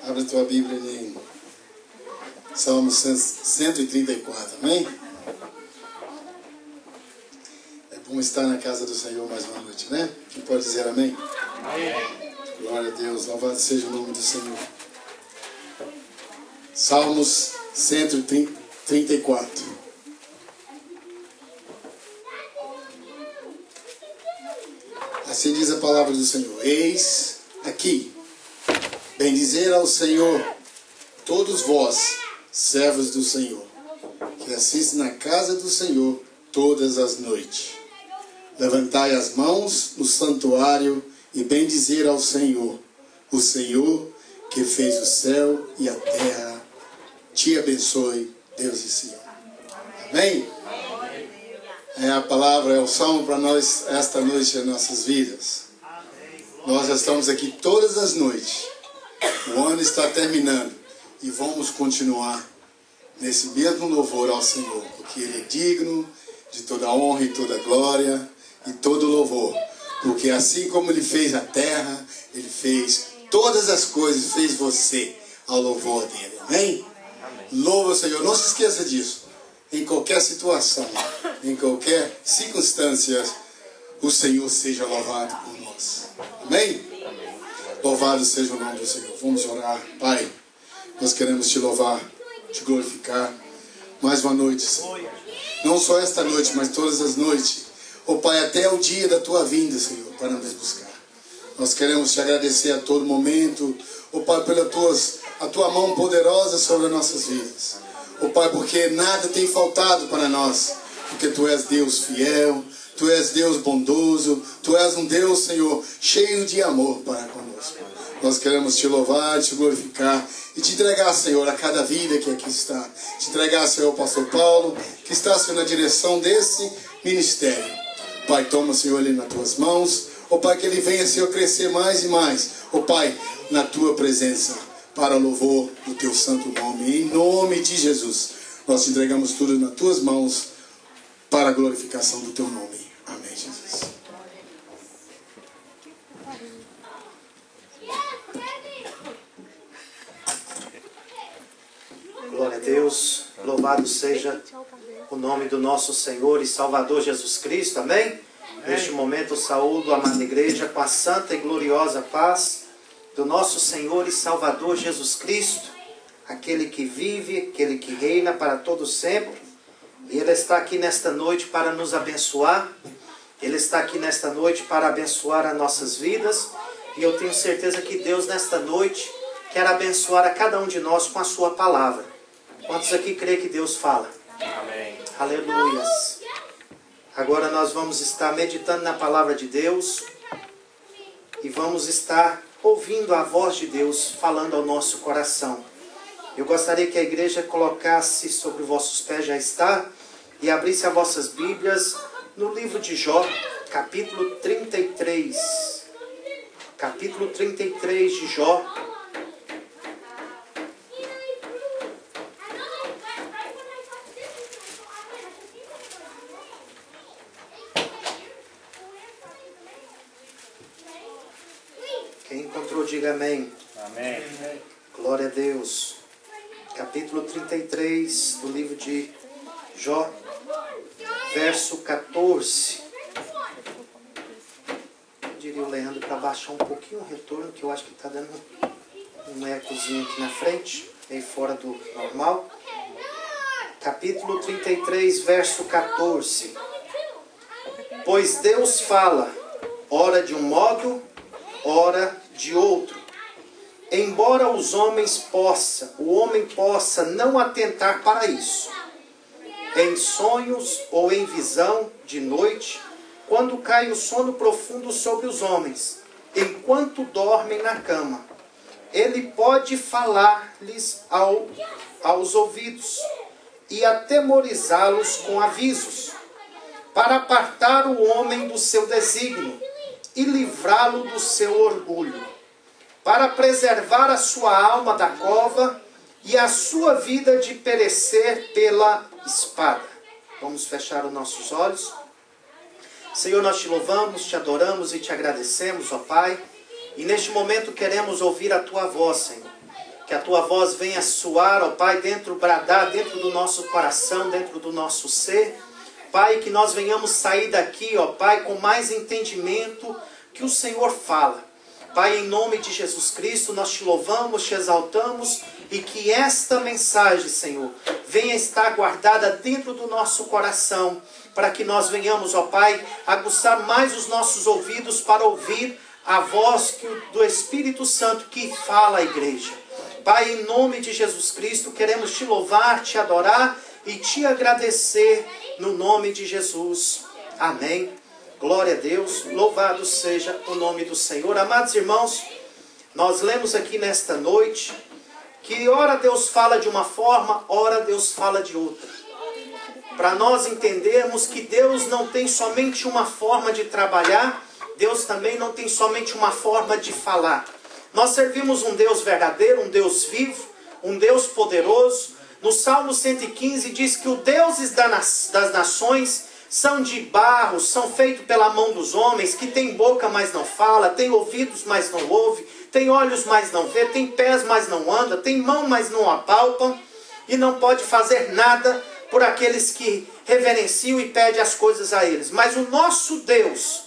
Abre a tua Bíblia em Salmo 134, amém? É bom estar na casa do Senhor mais uma noite, né? Quem pode dizer amém? Amém. Glória a Deus, louvado seja o nome do Senhor. Salmos 134. Assim diz a palavra do Senhor: eis aqui, bendizer ao Senhor todos vós, servos do Senhor, que assistem na casa do Senhor todas as noites. Levantai as mãos no santuário e bendizer ao Senhor, o Senhor que fez o céu e a terra. Te abençoe, Deus e Senhor. Amém? É a palavra, é o salmo para nós esta noite em nossas vidas. Nós já estamos aqui todas as noites. O ano está terminando e vamos continuar nesse mesmo louvor ao Senhor, porque Ele é digno de toda honra e toda glória e todo louvor. Porque assim como Ele fez a terra, Ele fez todas as coisas, fez você ao louvor dEle. Amém? Louva o Senhor, não se esqueça disso. Em qualquer situação, em qualquer circunstância, o Senhor seja louvado por nós. Amém? Louvado seja o nome do Senhor. Vamos orar. Pai, nós queremos te louvar, te glorificar. Mais uma noite, Senhor. Não só esta noite, mas todas as noites. Oh Pai, até o dia da tua vinda, Senhor, para nos buscar. Nós queremos te agradecer a todo momento, oh Pai, pela a tua mão poderosa sobre as nossas vidas. Oh Pai, porque nada tem faltado para nós, porque Tu és Deus fiel, Tu és Deus bondoso, Tu és um Deus, Senhor, cheio de amor para conosco. Nós queremos te louvar, te glorificar e te entregar, Senhor, a cada vida que aqui está. Te entregar, Senhor, ao pastor Paulo, que está, Senhor, na direção desse ministério. Pai, toma, Senhor, ele nas Tuas mãos. Oh Pai, que ele venha, Senhor, crescer mais e mais. Oh Pai, na Tua presença, para o louvor do Teu santo nome. Em nome de Jesus, nós te entregamos tudo nas Tuas mãos para a glorificação do Teu nome. Amém, Jesus. Glória a Deus, louvado seja o nome do nosso Senhor e Salvador Jesus Cristo, amém? Neste momento eu saúdo a amada igreja com a santa e gloriosa paz do nosso Senhor e Salvador Jesus Cristo, aquele que vive, aquele que reina para todo sempre. E Ele está aqui nesta noite para nos abençoar, Ele está aqui nesta noite para abençoar as nossas vidas, e eu tenho certeza que Deus nesta noite quer abençoar a cada um de nós com a sua palavra. Quantos aqui creem que Deus fala? Amém. Aleluias. Agora nós vamos estar meditando na palavra de Deus e vamos estar ouvindo a voz de Deus falando ao nosso coração. Eu gostaria que a igreja colocasse sobre vossos pés, já está, e abrisse as vossas Bíblias no livro de Jó, capítulo 33. Capítulo 33 de Jó. Quem encontrou, diga amém. Amém. Glória a Deus. Capítulo 33 do livro de Jó, verso 14. Eu diria o Leandro para baixar um pouquinho o retorno, que eu acho que está dando um ecozinho aqui na frente, aí fora do normal. Capítulo 33, verso 14. Pois Deus fala, ora de um modo, ora de outro. Embora o homem possa não atentar para isso. Em sonhos ou em visão de noite, quando cai o sono profundo sobre os homens, enquanto dormem na cama, ele pode falar-lhes aos ouvidos e atemorizá-los com avisos, para apartar o homem do seu desígnio e livrá-lo do seu orgulho, para preservar a sua alma da cova e a sua vida de perecer pela espada. Vamos fechar os nossos olhos. Senhor, nós te louvamos, te adoramos e te agradecemos, ó Pai. E neste momento queremos ouvir a Tua voz, Senhor. Que a tua voz venha soar, ó Pai, bradar dentro do nosso coração, dentro do nosso ser. Pai, que nós venhamos sair daqui, ó Pai, com mais entendimento que o Senhor fala. Pai, em nome de Jesus Cristo, nós te louvamos, te exaltamos e que esta mensagem, Senhor, venha estar guardada dentro do nosso coração, para que nós venhamos, ó Pai, aguçar mais os nossos ouvidos para ouvir a voz do Espírito Santo que fala à igreja. Pai, em nome de Jesus Cristo, queremos te louvar, te adorar e te agradecer no nome de Jesus. Amém. Glória a Deus. Louvado seja o nome do Senhor. Amados irmãos, nós lemos aqui nesta noite que ora Deus fala de uma forma, ora Deus fala de outra. Para nós entendermos que Deus não tem somente uma forma de trabalhar, Deus também não tem somente uma forma de falar. Nós servimos um Deus verdadeiro, um Deus vivo, um Deus poderoso. No Salmo 115 diz que os deuses das nações são de barro, são feitos pela mão dos homens, que tem boca, mas não fala, tem ouvidos, mas não ouve, tem olhos, mas não vê, tem pés, mas não anda, tem mão, mas não apalpam, e não pode fazer nada por aqueles que reverenciam e pedem as coisas a eles. Mas o nosso Deus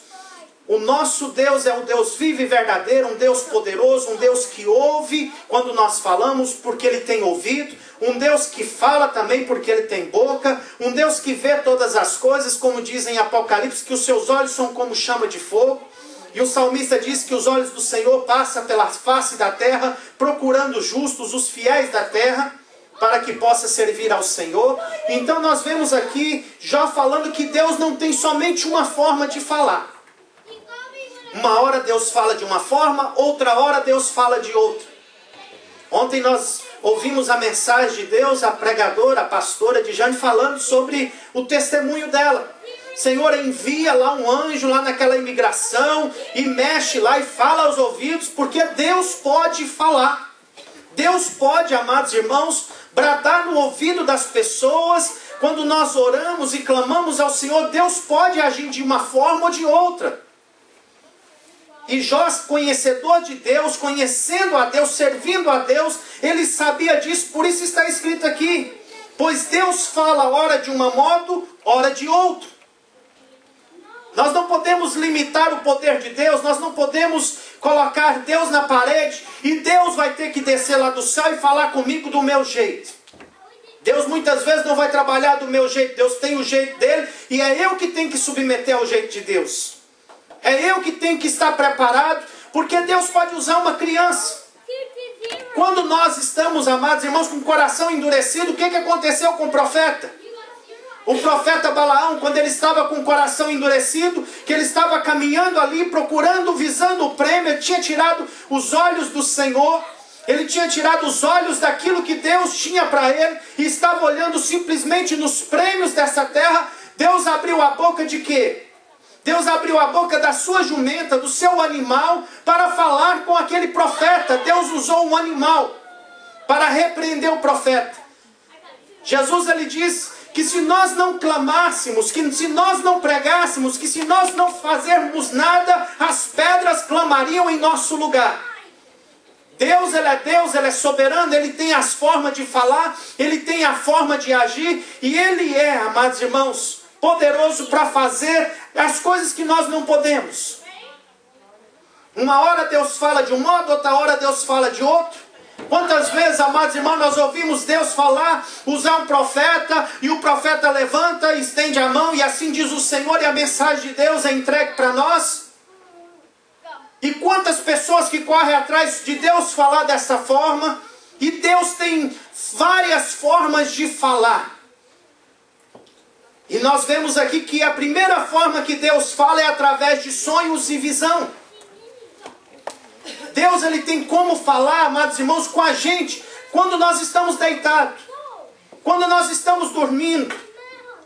é um Deus vivo e verdadeiro, um Deus poderoso, um Deus que ouve quando nós falamos, porque Ele tem ouvido, um Deus que fala também porque Ele tem boca, um Deus que vê todas as coisas, como diz em Apocalipse, que os seus olhos são como chama de fogo, e o salmista diz que os olhos do Senhor passam pela face da terra, procurando os justos, os fiéis da terra, para que possa servir ao Senhor. Então nós vemos aqui Jó falando que Deus não tem somente uma forma de falar. Uma hora Deus fala de uma forma, outra hora Deus fala de outra. Ontem nós ouvimos a mensagem de Deus, a pregadora, a pastora de Jane, falando sobre o testemunho dela. Senhor, envia lá um anjo lá naquela imigração e mexe lá e fala aos ouvidos, porque Deus pode falar. Deus pode, amados irmãos, bradar no ouvido das pessoas. Quando nós oramos e clamamos ao Senhor, Deus pode agir de uma forma ou de outra. E Jó, conhecedor de Deus, conhecendo a Deus, servindo a Deus, ele sabia disso, por isso está escrito aqui. Pois Deus fala ora de uma modo, ora de outro. Nós não podemos limitar o poder de Deus, nós não podemos colocar Deus na parede e Deus vai ter que descer lá do céu e falar comigo do meu jeito. Deus muitas vezes não vai trabalhar do meu jeito, Deus tem o jeito dele e é eu que tenho que submeter ao jeito de Deus. É eu que tenho que estar preparado, porque Deus pode usar uma criança. Quando nós estamos, amados irmãos, com o coração endurecido, o que aconteceu com o profeta? O profeta Balaão, quando ele estava com o coração endurecido, que ele estava caminhando ali, procurando, visando o prêmio, ele tinha tirado os olhos do Senhor, ele tinha tirado os olhos daquilo que Deus tinha para ele, e estava olhando simplesmente nos prêmios dessa terra. Deus abriu a boca de quê? Deus abriu a boca da sua jumenta, do seu animal, para falar com aquele profeta. Deus usou um animal para repreender o profeta. Jesus, ele diz que se nós não clamássemos, que se nós não pregássemos, que se nós não fazermos nada, as pedras clamariam em nosso lugar. Deus, Ele é soberano, Ele tem as formas de falar, Ele tem a forma de agir, e Ele é, amados irmãos, poderoso para fazer as coisas que nós não podemos. Uma hora Deus fala de um modo, outra hora Deus fala de outro. Quantas vezes, amados irmãos, nós ouvimos Deus falar, usar um profeta, e o profeta levanta, estende a mão, e assim diz o Senhor, e a mensagem de Deus é entregue para nós. E quantas pessoas que correm atrás de Deus falar dessa forma, e Deus tem várias formas de falar. E nós vemos aqui que a primeira forma que Deus fala é através de sonhos e visão. Deus, ele tem como falar, amados irmãos, com a gente quando nós estamos deitados, quando nós estamos dormindo.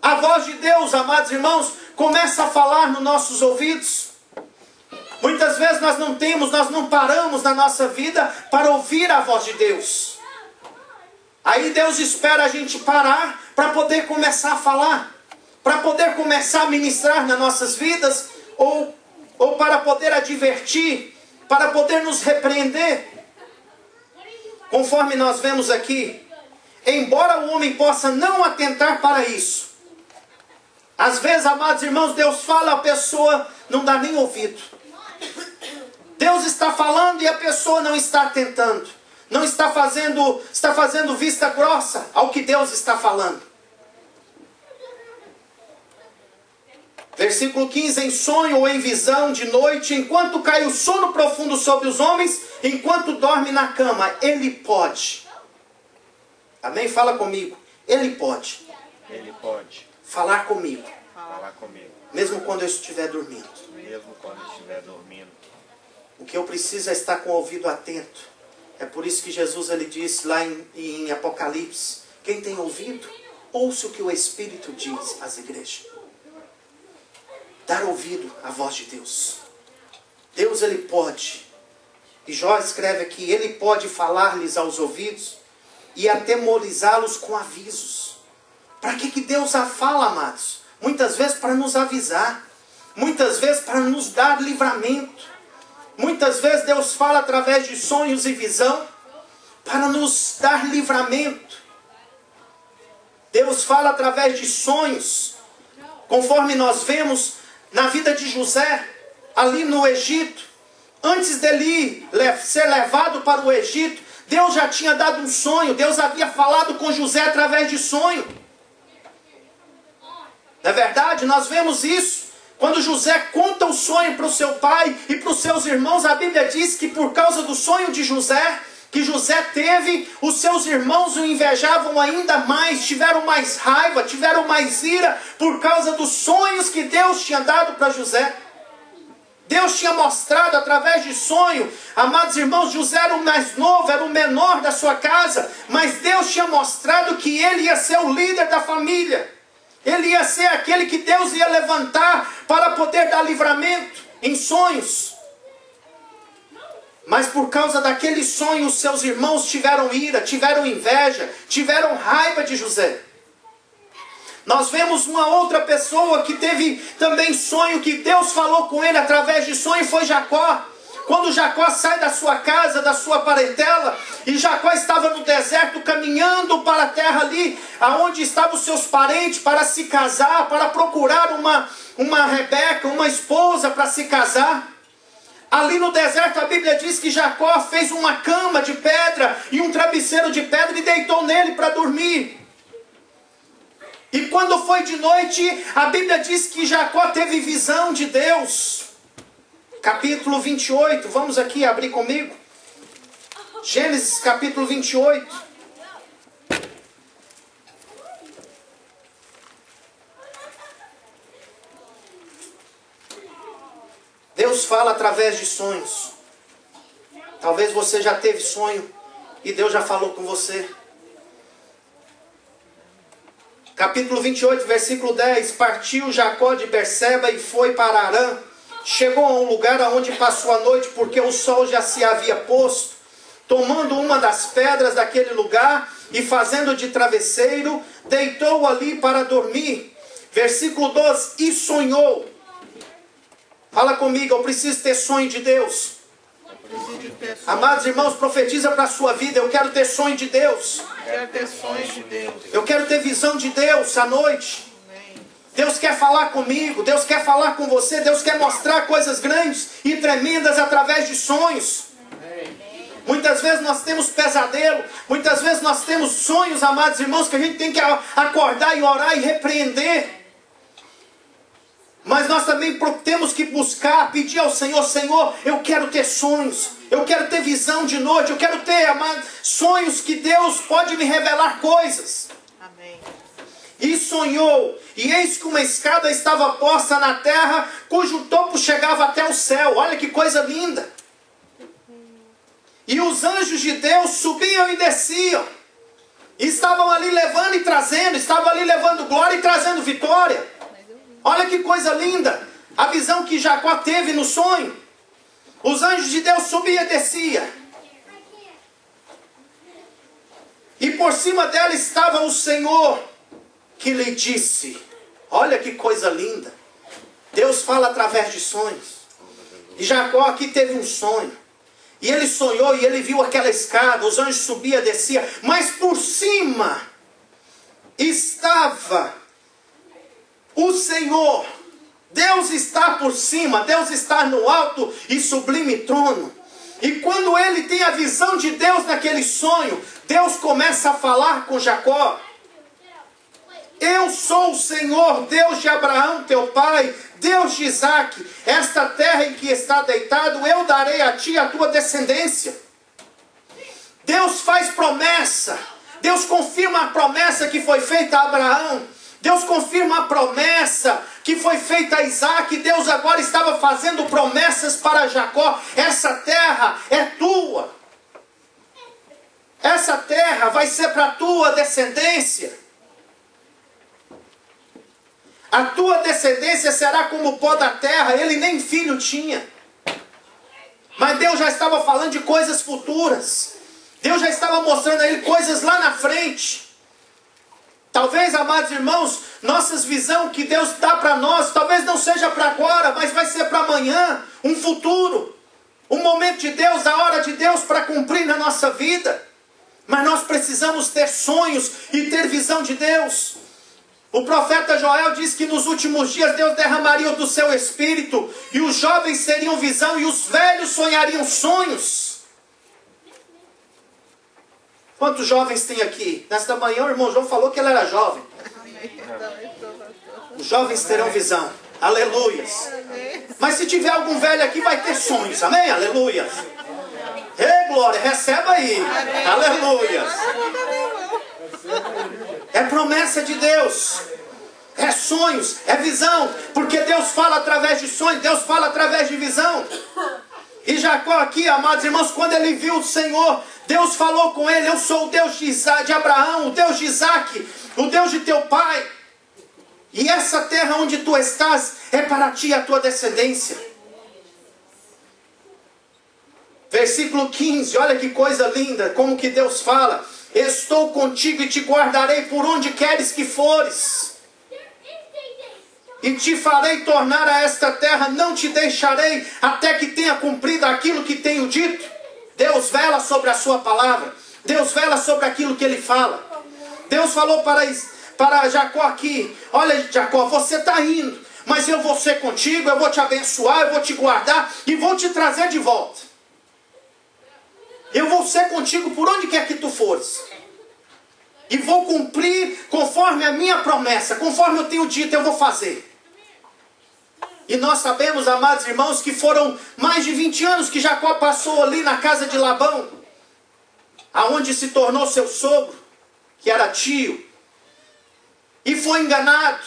A voz de Deus, amados irmãos, começa a falar nos nossos ouvidos. Muitas vezes nós não paramos na nossa vida para ouvir a voz de Deus. Aí Deus espera a gente parar para poder começar a falar, para poder começar a ministrar nas nossas vidas, ou para poder advertir, para poder nos repreender. conforme nós vemos aqui, embora o homem possa não atentar para isso, às vezes, amados irmãos, Deus fala, a pessoa não dá nem ouvido. Deus está falando e a pessoa não está atentando. Não está fazendo vista grossa ao que Deus está falando. Versículo 15, em sonho ou em visão de noite, enquanto cai o sono profundo sobre os homens, enquanto dorme na cama, Ele pode. Amém? Fala comigo. Ele pode. Ele pode Falar comigo. falar comigo, Mesmo quando eu estiver dormindo. mesmo quando estiver dormindo. O que eu preciso é estar com o ouvido atento. É por isso que Jesus ele disse lá em Apocalipse, quem tem ouvido, ouça o que o Espírito diz às igrejas. Dar ouvido à voz de Deus. Deus ele pode. E Jó escreve aqui, ele pode falar-lhes aos ouvidos e atemorizá-los com avisos. Para que Deus a fala, amados? Muitas vezes para nos avisar. Muitas vezes para nos dar livramento. Muitas vezes Deus fala através de sonhos e visão para nos dar livramento. Deus fala através de sonhos, conforme nós vemos na vida de José, ali no Egito. Antes dele ser levado para o Egito, Deus já tinha dado um sonho. Deus havia falado com José através de sonho. Na verdade, nós vemos isso. Quando José conta o sonho para o seu pai e para os seus irmãos, a Bíblia diz que por causa do sonho de José, que José teve, os seus irmãos o invejavam ainda mais, tiveram mais raiva, tiveram mais ira, por causa dos sonhos que Deus tinha dado para José. Deus tinha mostrado através de sonho, amados irmãos, José era o mais novo, era o menor da sua casa, mas Deus tinha mostrado que ele ia ser o líder da família. Ele ia ser aquele que Deus ia levantar para poder dar livramento em sonhos. Mas por causa daquele sonho, os seus irmãos tiveram ira, tiveram inveja, tiveram raiva de José. Nós vemos uma outra pessoa que teve também sonho, que Deus falou com ele através de sonho, foi Jacó. Quando Jacó sai da sua casa, da sua parentela, e Jacó estava no deserto caminhando para a terra ali, aonde estavam os seus parentes para se casar, para procurar uma Rebeca, uma esposa para se casar. Ali no deserto a Bíblia diz que Jacó fez uma cama de pedra e um travesseiro de pedra e deitou nele para dormir. E quando foi de noite, a Bíblia diz que Jacó teve visão de Deus. Capítulo 28, vamos aqui abrir comigo. Gênesis capítulo 28. Deus fala através de sonhos. Talvez você já teve sonho e Deus já falou com você. Capítulo 28, versículo 10. Partiu Jacó de Berseba e foi para Arã. Chegou a um lugar onde passou a noite, porque o sol já se havia posto. Tomando uma das pedras daquele lugar e fazendo de travesseiro, deitou ali para dormir. Versículo 12. E sonhou. Fala comigo, eu preciso ter sonho de Deus. Amados irmãos, profetiza para a sua vida. Eu quero ter sonho de Deus. Quero ter sonhos de Deus. Eu quero ter visão de Deus à noite. Deus quer falar comigo, Deus quer falar com você, Deus quer mostrar coisas grandes e tremendas através de sonhos. Muitas vezes nós temos pesadelo, muitas vezes nós temos sonhos, amados irmãos, que a gente tem que acordar e orar e repreender. Mas nós também temos que buscar, pedir ao Senhor, Senhor, eu quero ter sonhos, eu quero ter visão de noite, eu quero ter, amados, sonhos que Deus pode me revelar coisas. Amém. E sonhou, e eis que uma escada estava posta na terra, cujo topo chegava até o céu. Olha que coisa linda. E os anjos de Deus subiam e desciam. E estavam ali levando e trazendo, estavam ali levando glória e trazendo vitória. Olha que coisa linda. A visão que Jacó teve no sonho. Os anjos de Deus subiam e desciam. E por cima dela estava o Senhor, que lhe disse. Olha que coisa linda. Deus fala através de sonhos. E Jacó aqui teve um sonho. E ele sonhou e ele viu aquela escada, os anjos subiam e desciam, mas por cima estava o Senhor. Deus está por cima, Deus está no alto e sublime trono. E quando ele tem a visão de Deus naquele sonho, Deus começa a falar com Jacó. Eu sou o Senhor, Deus de Abraão, teu pai, Deus de Isaque. Esta terra em que está deitado, eu darei a ti e a tua descendência. Deus faz promessa. Deus confirma a promessa que foi feita a Abraão. Deus confirma a promessa que foi feita a Isaque. Deus agora estava fazendo promessas para Jacó. Essa terra é tua. Essa terra vai ser para a tua descendência. A tua descendência será como o pó da terra. Ele nem filho tinha. Mas Deus já estava falando de coisas futuras. Deus já estava mostrando a ele coisas lá na frente. Talvez, amados irmãos, nossas visões que Deus dá para nós, talvez não seja para agora, mas vai ser para amanhã, um futuro. Um momento de Deus, a hora de Deus para cumprir na nossa vida. Mas nós precisamos ter sonhos e ter visão de Deus. O profeta Joel diz que nos últimos dias Deus derramaria do seu espírito, e os jovens teriam visão e os velhos sonhariam sonhos. Quantos jovens tem aqui? Nesta manhã o irmão João falou que ele era jovem. Os jovens terão visão. Aleluias. Mas se tiver algum velho aqui, vai ter sonhos. Amém? Aleluias. Ei, glória, receba aí. Aleluias. É promessa de Deus. É sonhos, é visão. Porque Deus fala através de sonhos, Deus fala através de visão. E Jacó aqui, amados irmãos, quando ele viu o Senhor, Deus falou com ele: eu sou o Deus de Abraão, o Deus de Isaque, o Deus de teu pai. E essa terra onde tu estás é para ti e a tua descendência. Versículo 15, olha que coisa linda, como que Deus fala: estou contigo e te guardarei por onde queres que fores. E te farei tornar a esta terra, não te deixarei até que tenha cumprido aquilo que tenho dito. Deus vela sobre a sua palavra. Deus vela sobre aquilo que ele fala. Deus falou para Jacó aqui: olha, Jacó, você está indo, mas eu vou ser contigo, eu vou te abençoar, eu vou te guardar e vou te trazer de volta. Eu vou ser contigo por onde quer que tu fores. E vou cumprir conforme a minha promessa, conforme eu tenho dito, eu vou fazer. E nós sabemos, amados irmãos, que foram mais de 20 anos que Jacó passou ali na casa de Labão, aonde se tornou seu sogro, que era tio, e foi enganado.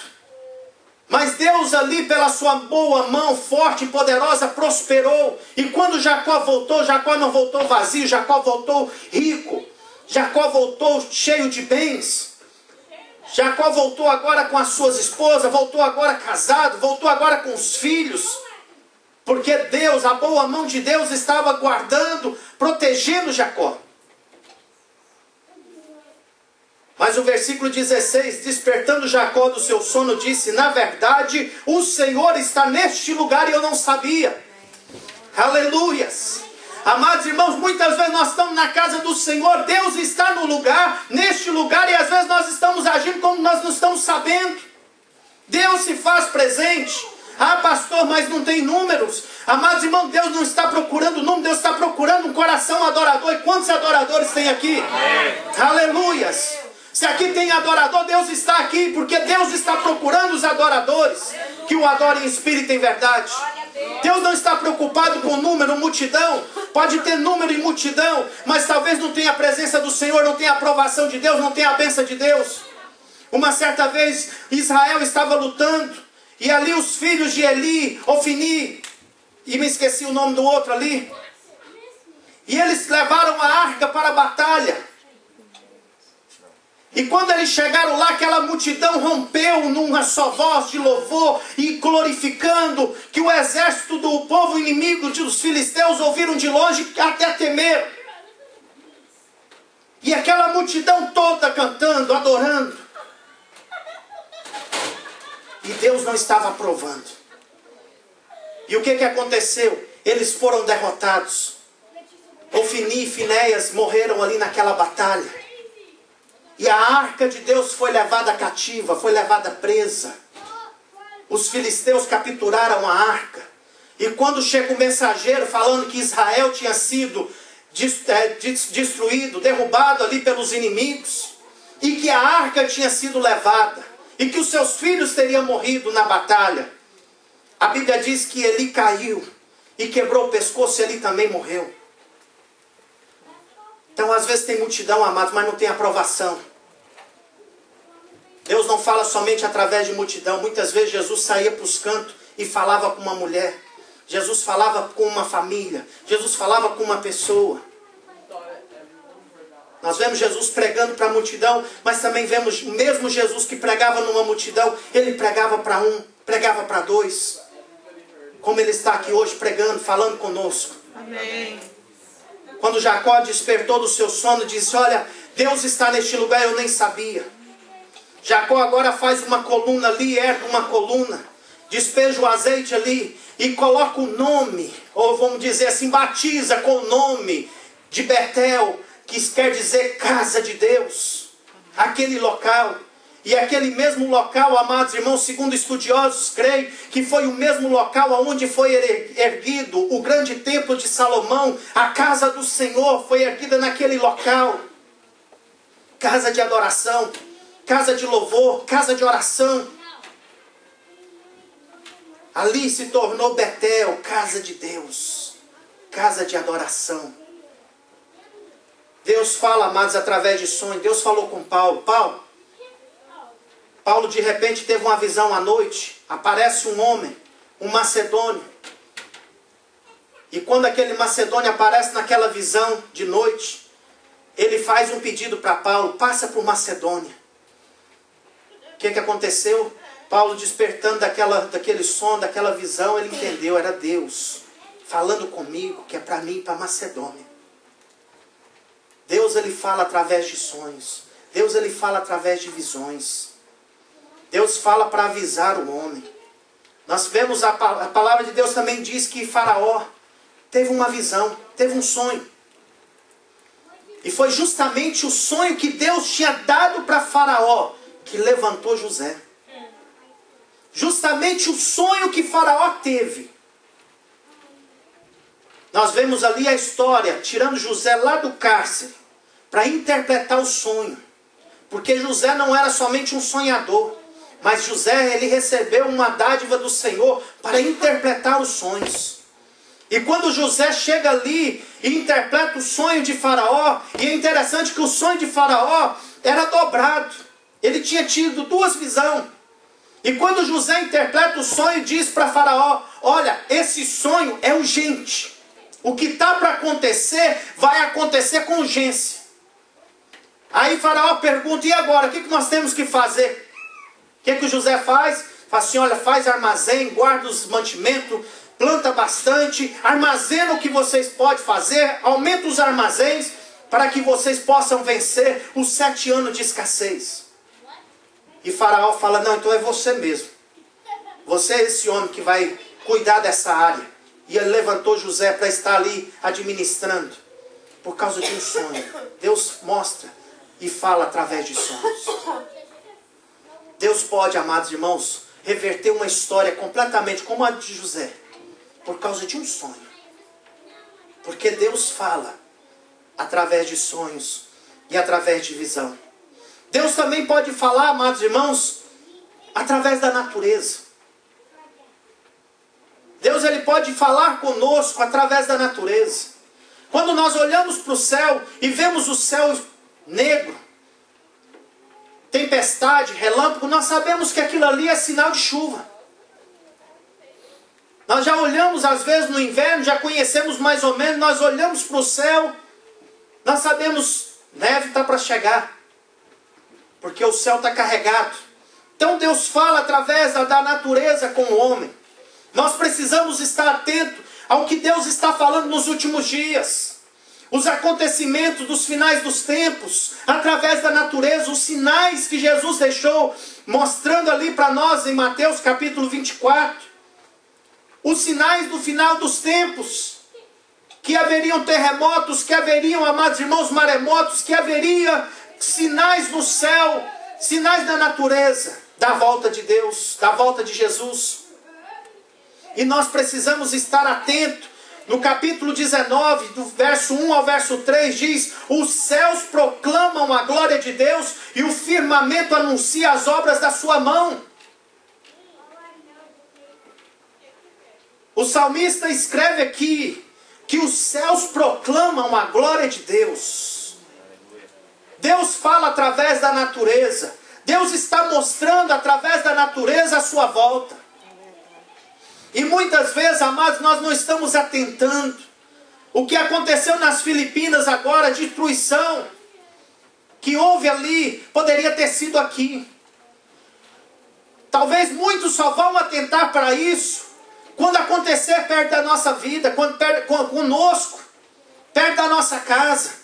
Mas Deus ali, pela sua boa mão, forte e poderosa, prosperou. E quando Jacó voltou, Jacó não voltou vazio, Jacó voltou rico. Jacó voltou cheio de bens. Jacó voltou agora com as suas esposas, voltou agora casado, voltou agora com os filhos. Porque Deus, a boa mão de Deus estava guardando, protegendo Jacó. Mas o versículo 16, despertando Jacó do seu sono, disse: na verdade, o Senhor está neste lugar e eu não sabia. Aleluias. Amados irmãos, muitas vezes nós estamos na casa do Senhor, Deus está no lugar, neste lugar, e às vezes nós estamos agindo como nós não estamos sabendo. Deus se faz presente. Ah, pastor, mas não tem números. Amados irmãos, Deus não está procurando número, Deus está procurando um coração adorador. E quantos adoradores tem aqui? Amém. Aleluias. Se aqui tem adorador, Deus está aqui, porque Deus está procurando os adoradores que o adorem em espírito e em verdade. Deus não está preocupado com número, multidão. Pode ter número e multidão, mas talvez não tenha a presença do Senhor, não tenha a aprovação de Deus, não tenha a bênção de Deus. Uma certa vez Israel estava lutando, e ali os filhos de Eli, Ofni, e me esqueci o nome do outro ali, e eles levaram a arca para a batalha. E quando eles chegaram lá, aquela multidão rompeu numa só voz de louvor e glorificando, que o exército do povo inimigo dos filisteus ouviram de longe até temer. E aquela multidão toda cantando, adorando. E Deus não estava aprovando. E o que aconteceu? Eles foram derrotados. Ofni e Finéias morreram ali naquela batalha. E a arca de Deus foi levada cativa, foi levada presa. Os filisteus capturaram a arca. E quando chega o mensageiro falando que Israel tinha sido destruído, derrubado ali pelos inimigos, e que a arca tinha sido levada, e que os seus filhos teriam morrido na batalha, a Bíblia diz que Eli caiu e quebrou o pescoço e Eli também morreu. Então às vezes tem multidão, amados, mas não tem aprovação. Deus não fala somente através de multidão. Muitas vezes Jesus saía para os cantos e falava com uma mulher. Jesus falava com uma família. Jesus falava com uma pessoa. Nós vemos Jesus pregando para a multidão, mas também vemos o mesmo Jesus que pregava numa multidão, ele pregava para um, pregava para dois. Como ele está aqui hoje pregando, falando conosco. Amém. Quando Jacó despertou do seu sono, disse: olha, Deus está neste lugar, eu nem sabia. Jacó agora faz uma coluna ali, ergue uma coluna, despeja o azeite ali e coloca o nome, ou vamos dizer assim, batiza com o nome de Betel, que quer dizer casa de Deus, aquele local. E aquele mesmo local, amados irmãos, segundo estudiosos, creem que foi o mesmo local onde foi erguido o grande templo de Salomão. A casa do Senhor foi erguida naquele local. Casa de adoração, casa de louvor, casa de oração. Ali se tornou Betel, casa de Deus, casa de adoração. Deus fala, amados, através de sonho. Deus falou com Paulo. Paulo de repente teve uma visão à noite. Aparece um homem, um macedônio. E quando aquele macedônio aparece naquela visão de noite, ele faz um pedido para Paulo: passa por Macedônia. O que aconteceu? Paulo, despertando daquele sono, daquela visão, ele entendeu, era Deus falando comigo, que é para mim ir para Macedônia. Deus, ele fala através de sonhos. Deus, ele fala através de visões. Deus fala para avisar o homem. Nós vemos a palavra de Deus também diz que Faraó teve uma visão, teve um sonho. E foi justamente o sonho que Deus tinha dado para Faraó que levantou José. Justamente o sonho que Faraó teve. Nós vemos ali a história, tirando José lá do cárcere, para interpretar o sonho. Porque José não era somente um sonhador, mas José, ele recebeu uma dádiva do Senhor para interpretar os sonhos. E quando José chega ali e interpreta o sonho de Faraó, e é interessante que o sonho de Faraó era dobrado. Ele tinha tido duas visões. E quando José interpreta o sonho, diz para Faraó: olha, esse sonho é urgente. O que está para acontecer, vai acontecer com urgência. Aí Faraó pergunta: e agora? O que nós temos que fazer? O que o José faz? Fala assim: olha, faz armazém, guarda os mantimentos, planta bastante, armazena o que vocês podem fazer, aumenta os armazéns, para que vocês possam vencer os 7 anos de escassez. E Faraó fala: não, então é você mesmo. Você é esse homem que vai cuidar dessa área. E ele levantou José para estar ali administrando. Por causa de um sonho. Deus mostra e fala através de sonhos. Deus pode, amados irmãos, reverter uma história completamente como a de José. Por causa de um sonho. Porque Deus fala através de sonhos e através de visão. Deus também pode falar, amados irmãos, através da natureza. Deus, ele pode falar conosco através da natureza. Quando nós olhamos para o céu e vemos o céu negro, tempestade, relâmpago, nós sabemos que aquilo ali é sinal de chuva. Nós já olhamos às vezes no inverno, já conhecemos mais ou menos, nós olhamos para o céu, nós sabemos, neve está para chegar. Porque o céu está carregado. Então Deus fala através da natureza com o homem. Nós precisamos estar atentos ao que Deus está falando nos últimos dias. Os acontecimentos dos finais dos tempos, através da natureza, os sinais que Jesus deixou, mostrando ali para nós em Mateus capítulo 24. Os sinais do final dos tempos. que haveriam terremotos, que haveriam, amados irmãos, maremotos, que haveria sinais no céu, sinais da natureza, da volta de Deus, da volta de Jesus. E nós precisamos estar atentos. No capítulo 19, do verso 1 ao verso 3, diz: os céus proclamam a glória de Deus e o firmamento anuncia as obras da sua mão. O salmista escreve aqui que os céus proclamam a glória de Deus. Deus fala através da natureza. Deus está mostrando através da natureza a sua volta. E muitas vezes, amados, nós não estamos atentando. O que aconteceu nas Filipinas agora, a destruição que houve ali, poderia ter sido aqui. Talvez muitos só vão atentar para isso quando acontecer perto da nossa vida, conosco, perto da nossa casa.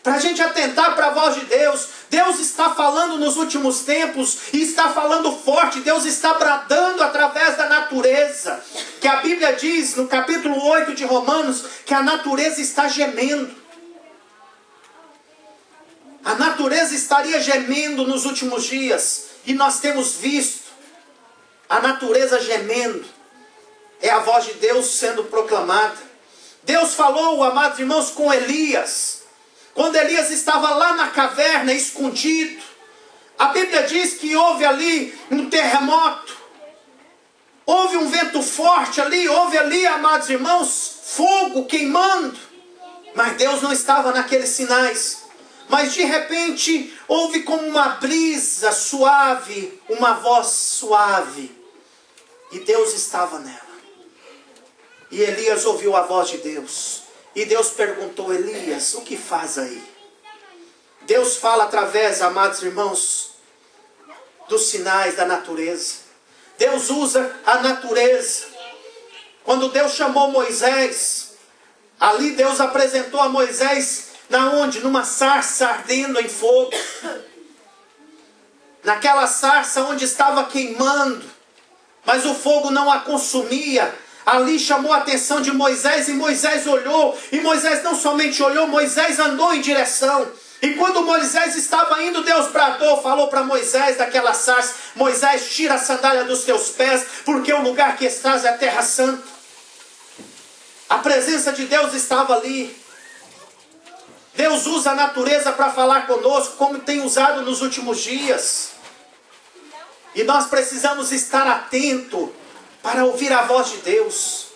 Para a gente atentar para a voz de Deus. Deus está falando nos últimos tempos e está falando forte. Deus está bradando através da natureza. Que a Bíblia diz no capítulo 8 de Romanos que a natureza está gemendo. A natureza estaria gemendo nos últimos dias. E nós temos visto a natureza gemendo. É a voz de Deus sendo proclamada. Deus falou, amados irmãos, com Elias. Quando Elias estava lá na caverna, escondido, a Bíblia diz que houve ali um terremoto, houve um vento forte ali, houve ali, amados irmãos, fogo queimando, mas Deus não estava naqueles sinais. Mas de repente, houve como uma brisa suave, uma voz suave, e Deus estava nela. E Elias ouviu a voz de Deus. E Deus perguntou: Elias, o que faz aí? Deus fala através, amados irmãos, dos sinais da natureza. Deus usa a natureza. Quando Deus chamou Moisés, ali Deus apresentou a Moisés, na onde? Numa sarça ardendo em fogo. Naquela sarça onde estava queimando, mas o fogo não a consumia. Ali chamou a atenção de Moisés e Moisés olhou. E Moisés não somente olhou, Moisés andou em direção. E quando Moisés estava indo, Deus bradou, falou para Moisés daquela sarça: Moisés, tira a sandália dos teus pés, porque o lugar que estás é a terra santa. A presença de Deus estava ali. Deus usa a natureza para falar conosco, como tem usado nos últimos dias. E nós precisamos estar atentos para ouvir a voz de Deus.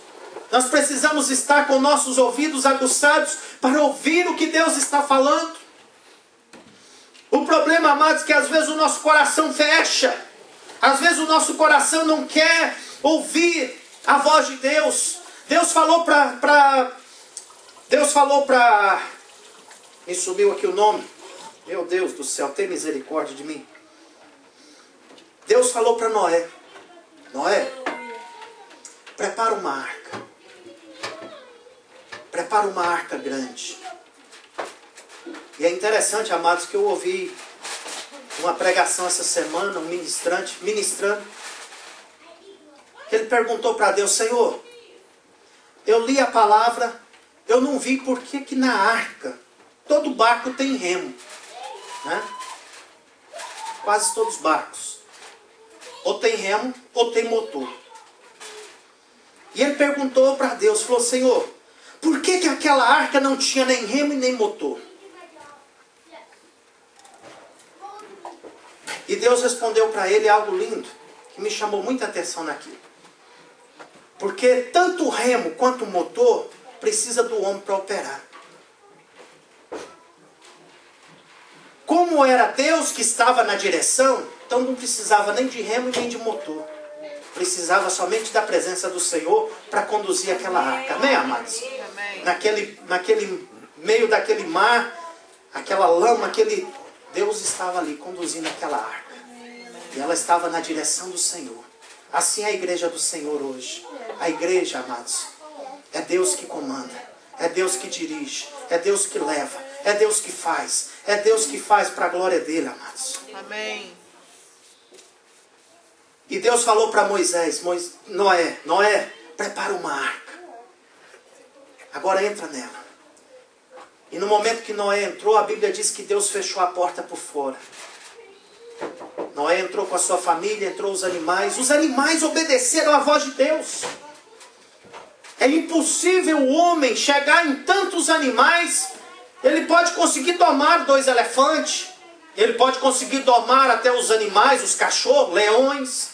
Nós precisamos estar com nossos ouvidos aguçados para ouvir o que Deus está falando. O problema, amados, é que às vezes o nosso coração fecha. Às vezes o nosso coração não quer ouvir a voz de Deus. Deus falou para... Me subiu aqui o nome. Meu Deus do céu, tem misericórdia de mim. Deus falou para Noé: Noé, prepara uma arca. Prepara uma arca grande. E é interessante, amados, que eu ouvi uma pregação essa semana, um ministrante ministrando. Ele perguntou para Deus: Senhor, eu li a palavra, eu não vi por que na arca todo barco tem remo, né? Quase todos os barcos ou tem remo ou tem motor. E ele perguntou para Deus, falou: Senhor, por que aquela arca não tinha nem remo e nem motor? E Deus respondeu para ele algo lindo, que me chamou muita atenção naquilo. Porque tanto o remo quanto o motor precisa do homem para operar. Como era Deus que estava na direção, então não precisava nem de remo e nem de motor. Precisava somente da presença do Senhor para conduzir aquela arca. Amém, amados? Naquele meio daquele mar, aquela lama, Deus estava ali conduzindo aquela arca. E ela estava na direção do Senhor. Assim é a igreja do Senhor hoje. A igreja, amados, é Deus que comanda. É Deus que dirige. É Deus que leva. É Deus que faz. É Deus que faz para a glória dele, amados. Amém. E Deus falou para Moisés: Noé, prepara uma arca. Agora entra nela. E no momento que Noé entrou, a Bíblia diz que Deus fechou a porta por fora. Noé entrou com a sua família, entrou os animais. Os animais obedeceram à voz de Deus. É impossível o homem chegar em tantos animais. Ele pode conseguir domar 2 elefantes. Ele pode conseguir domar até os animais, os cachorros, leões.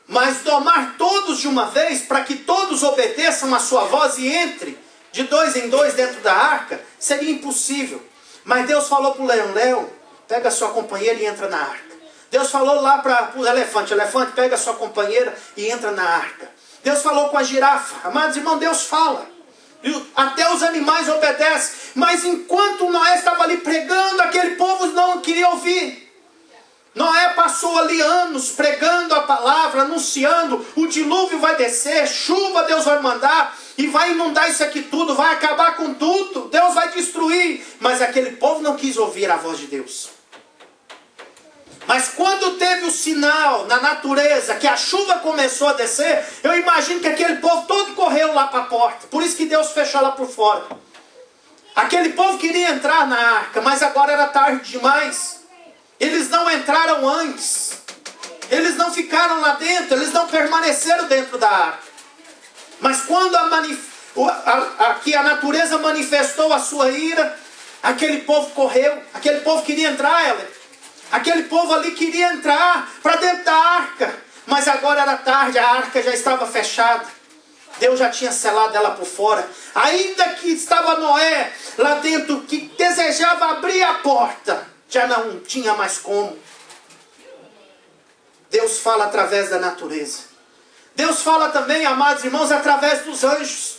Mas domar todos de uma vez, para que todos obedeçam a sua voz e entre de 2 em 2 dentro da arca, seria impossível. Mas Deus falou para o leão: Leão, pega a sua companheira e entra na arca. Deus falou lá para o elefante: Elefante, pega a sua companheira e entra na arca. Deus falou com a girafa. Amados irmãos, Deus fala. E até os animais obedecem. Mas enquanto Noé estava ali pregando, aquele povo não queria ouvir. Noé passou ali anos pregando a palavra, anunciando: o dilúvio vai descer, chuva Deus vai mandar, e vai inundar isso aqui tudo, vai acabar com tudo, Deus vai destruir. Mas aquele povo não quis ouvir a voz de Deus. Mas quando teve o sinal na natureza, que a chuva começou a descer, eu imagino que aquele povo todo correu lá para a porta. Por isso que Deus fechou lá por fora. Aquele povo queria entrar na arca, mas agora era tarde demais. Eles não entraram antes. Eles não ficaram lá dentro, eles não permaneceram dentro da arca. Mas quando a natureza manifestou a sua ira, aquele povo correu, aquele povo queria entrar, Ellen. Aquele povo ali queria entrar para dentro da arca. Mas agora era tarde, a arca já estava fechada. Deus já tinha selado ela por fora. Ainda que estava Noé lá dentro, que desejava abrir a porta, já não tinha mais como. Deus fala através da natureza. Deus fala também, amados irmãos, através dos anjos.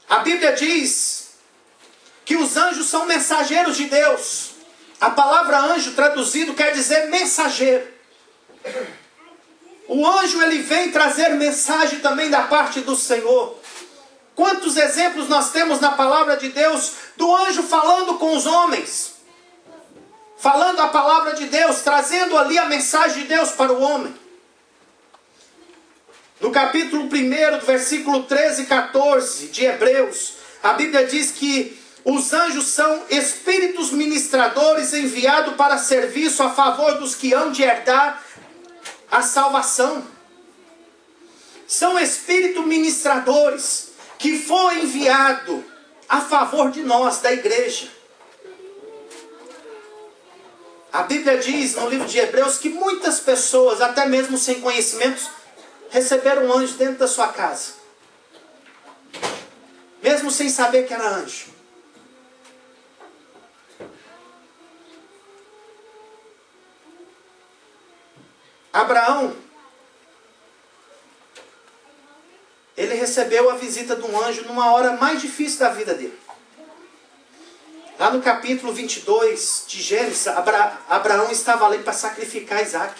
A Bíblia diz que os anjos são mensageiros de Deus. A palavra anjo traduzido quer dizer mensageiro. O anjo, ele vem trazer mensagem também da parte do Senhor. Quantos exemplos nós temos na palavra de Deus do anjo falando com os homens, falando a palavra de Deus, trazendo ali a mensagem de Deus para o homem. No capítulo 1, do versículo 13 e 14 de Hebreus, a Bíblia diz que os anjos são espíritos ministradores enviados para serviço a favor dos que hão de herdar a salvação. São espíritos ministradores que foi enviado a favor de nós, da igreja. A Bíblia diz no livro de Hebreus que muitas pessoas, até mesmo sem conhecimentos, receberam um anjo dentro da sua casa. Mesmo sem saber que era anjo. Abraão, ele recebeu a visita de um anjo numa hora mais difícil da vida dele. Lá no capítulo 22 de Gênesis, Abraão estava ali para sacrificar Isaac.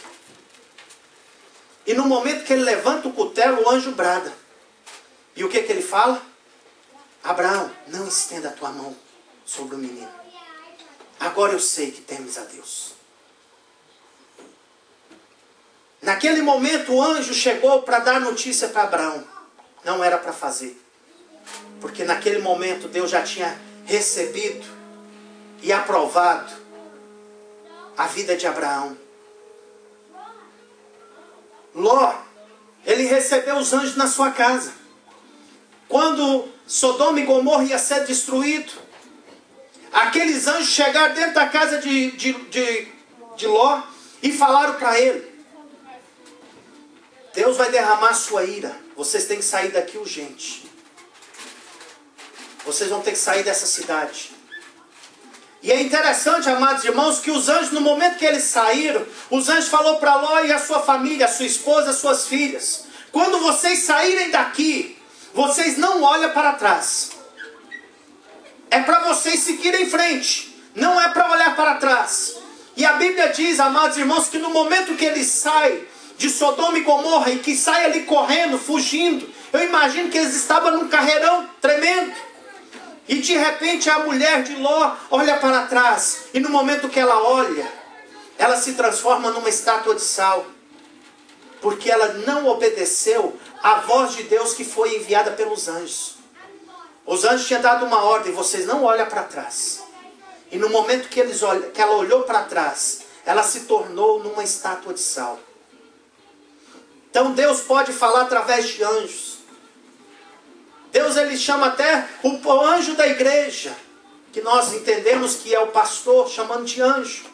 E no momento que ele levanta o cutelo, o anjo brada. E o que ele fala? Abraão, não estenda a tua mão sobre o menino. Agora eu sei que temes a Deus. Naquele momento o anjo chegou para dar notícia para Abraão. Não era para fazer. Porque naquele momento Deus já tinha recebido e aprovado a vida de Abraão. Ló, ele recebeu os anjos na sua casa. Quando Sodoma e Gomorra ia ser destruído, aqueles anjos chegaram dentro da casa de Ló e falaram para ele: Deus vai derramar sua ira. Vocês têm que sair daqui urgente. Vocês vão ter que sair dessa cidade. E é interessante, amados irmãos, que os anjos, no momento que eles saíram, os anjos falaram para Ló e a sua família, a sua esposa, as suas filhas: quando vocês saírem daqui, vocês não olham para trás. É para vocês seguirem em frente. Não é para olhar para trás. E a Bíblia diz, amados irmãos, que no momento que eles saem de Sodoma e Gomorra e que saem ali correndo, fugindo, eu imagino que eles estavam num carreirão tremendo. E de repente a mulher de Ló olha para trás. E no momento que ela olha, ela se transforma numa estátua de sal. Porque ela não obedeceu a voz de Deus que foi enviada pelos anjos. Os anjos tinham dado uma ordem: vocês não olham para trás. E no momento que ela olhou para trás, ela se tornou numa estátua de sal. Então Deus pode falar através de anjos. Deus, ele chama até o anjo da igreja, que nós entendemos que é o pastor, chamando de anjo.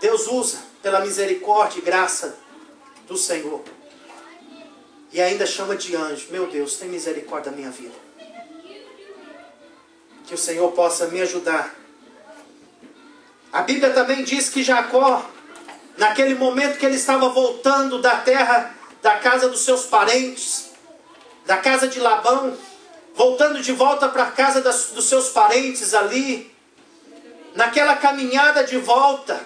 Deus usa pela misericórdia e graça do Senhor. E ainda chama de anjo. Meu Deus, tem misericórdia da minha vida. Que o Senhor possa me ajudar. A Bíblia também diz que Jacó, naquele momento que ele estava voltando da terra, da casa dos seus parentes, da casa de Labão, voltando de volta para a casa dos seus parentes ali, naquela caminhada de volta,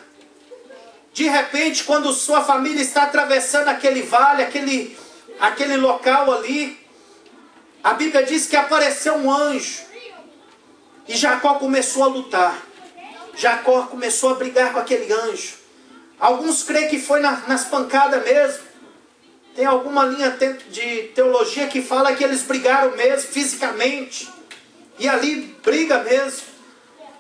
de repente, quando sua família está atravessando aquele vale, aquele local ali, a Bíblia diz que apareceu um anjo. E Jacó começou a lutar. Jacó começou a brigar com aquele anjo. Alguns creem que foi nas pancadas mesmo. Tem alguma linha de teologia que fala que eles brigaram mesmo, fisicamente. E ali briga mesmo.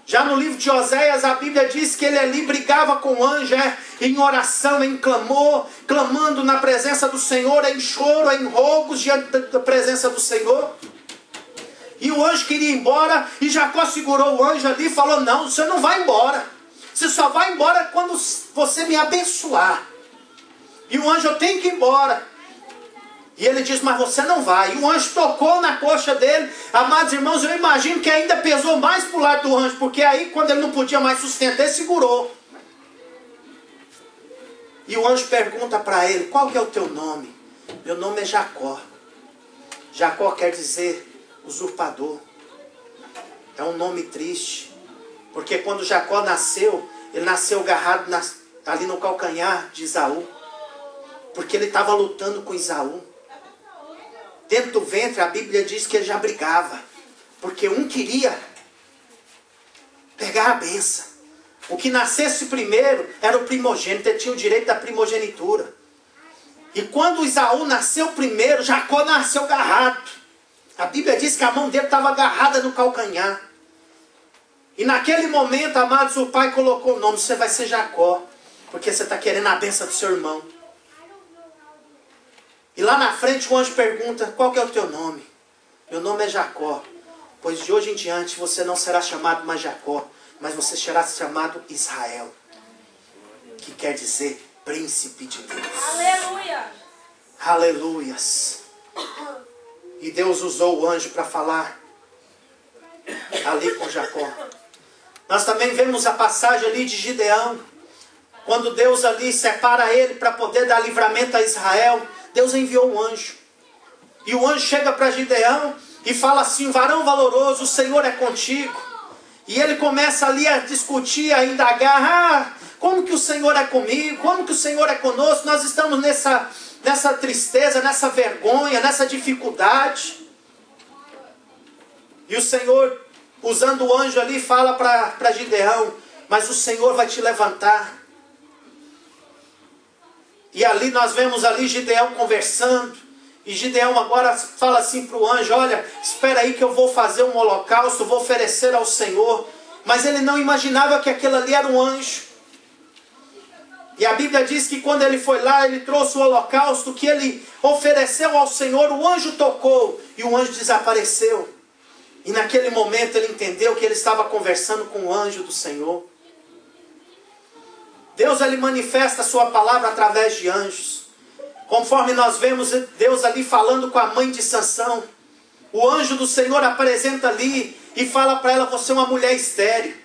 Já no livro de Oséias, a Bíblia diz que ele ali brigava com o anjo, em oração, em clamor, clamando na presença do Senhor, em choro, em rogos diante da presença do Senhor. E o anjo queria ir embora, e Jacó segurou o anjo ali e falou: não, você não vai embora. Você só vai embora quando você me abençoar. E o anjo: eu tenho que ir embora. E ele diz: mas você não vai. E o anjo tocou na coxa dele. Amados irmãos, eu imagino que ainda pesou mais para o lado do anjo, porque aí quando ele não podia mais sustentar, ele segurou. E o anjo pergunta para ele: qual que é o teu nome? Meu nome é Jacó. Jacó quer dizer usurpador. É um nome triste, porque quando Jacó nasceu, ele nasceu agarrado ali no calcanhar de Esaú, porque ele estava lutando com Esaú. Dentro do ventre, a Bíblia diz que ele já brigava, porque um queria pegar a bênção. O que nascesse primeiro era o primogênito, ele tinha o direito da primogenitura. E quando Esaú nasceu primeiro, Jacó nasceu agarrado. A Bíblia diz que a mão dele estava agarrada no calcanhar. E naquele momento, amados, o pai colocou o nome: você vai ser Jacó, porque você está querendo a bênção do seu irmão. E lá na frente o anjo pergunta: qual que é o teu nome? Meu nome é Jacó. Pois de hoje em diante você não será chamado mais Jacó, mas você será chamado Israel, que quer dizer príncipe de Deus. Aleluia! Aleluias! E Deus usou o anjo para falar ali com Jacó. Nós também vemos a passagem ali de Gideão, quando Deus ali separa ele para poder dar livramento a Israel. Deus enviou um anjo. E o anjo chega para Gideão e fala assim: varão valoroso, o Senhor é contigo. E ele começa ali a discutir, a indagar: como que o Senhor é comigo? Como que o Senhor é conosco? Nós estamos nessa tristeza, nessa vergonha, nessa dificuldade. E o Senhor, usando o anjo ali, fala para Gideão: mas o Senhor vai te levantar. E ali nós vemos ali Gideão conversando. E Gideão agora fala assim para o anjo: olha, espera aí que eu vou fazer um holocausto, vou oferecer ao Senhor. Mas ele não imaginava que aquele ali era um anjo. E a Bíblia diz que quando ele foi lá, ele trouxe o holocausto que ele ofereceu ao Senhor. O anjo tocou e o anjo desapareceu. E naquele momento ele entendeu que ele estava conversando com o anjo do Senhor. Deus, ele manifesta a sua palavra através de anjos. Conforme nós vemos Deus ali falando com a mãe de Sansão. O anjo do Senhor apresenta ali e fala para ela: você é uma mulher estéril,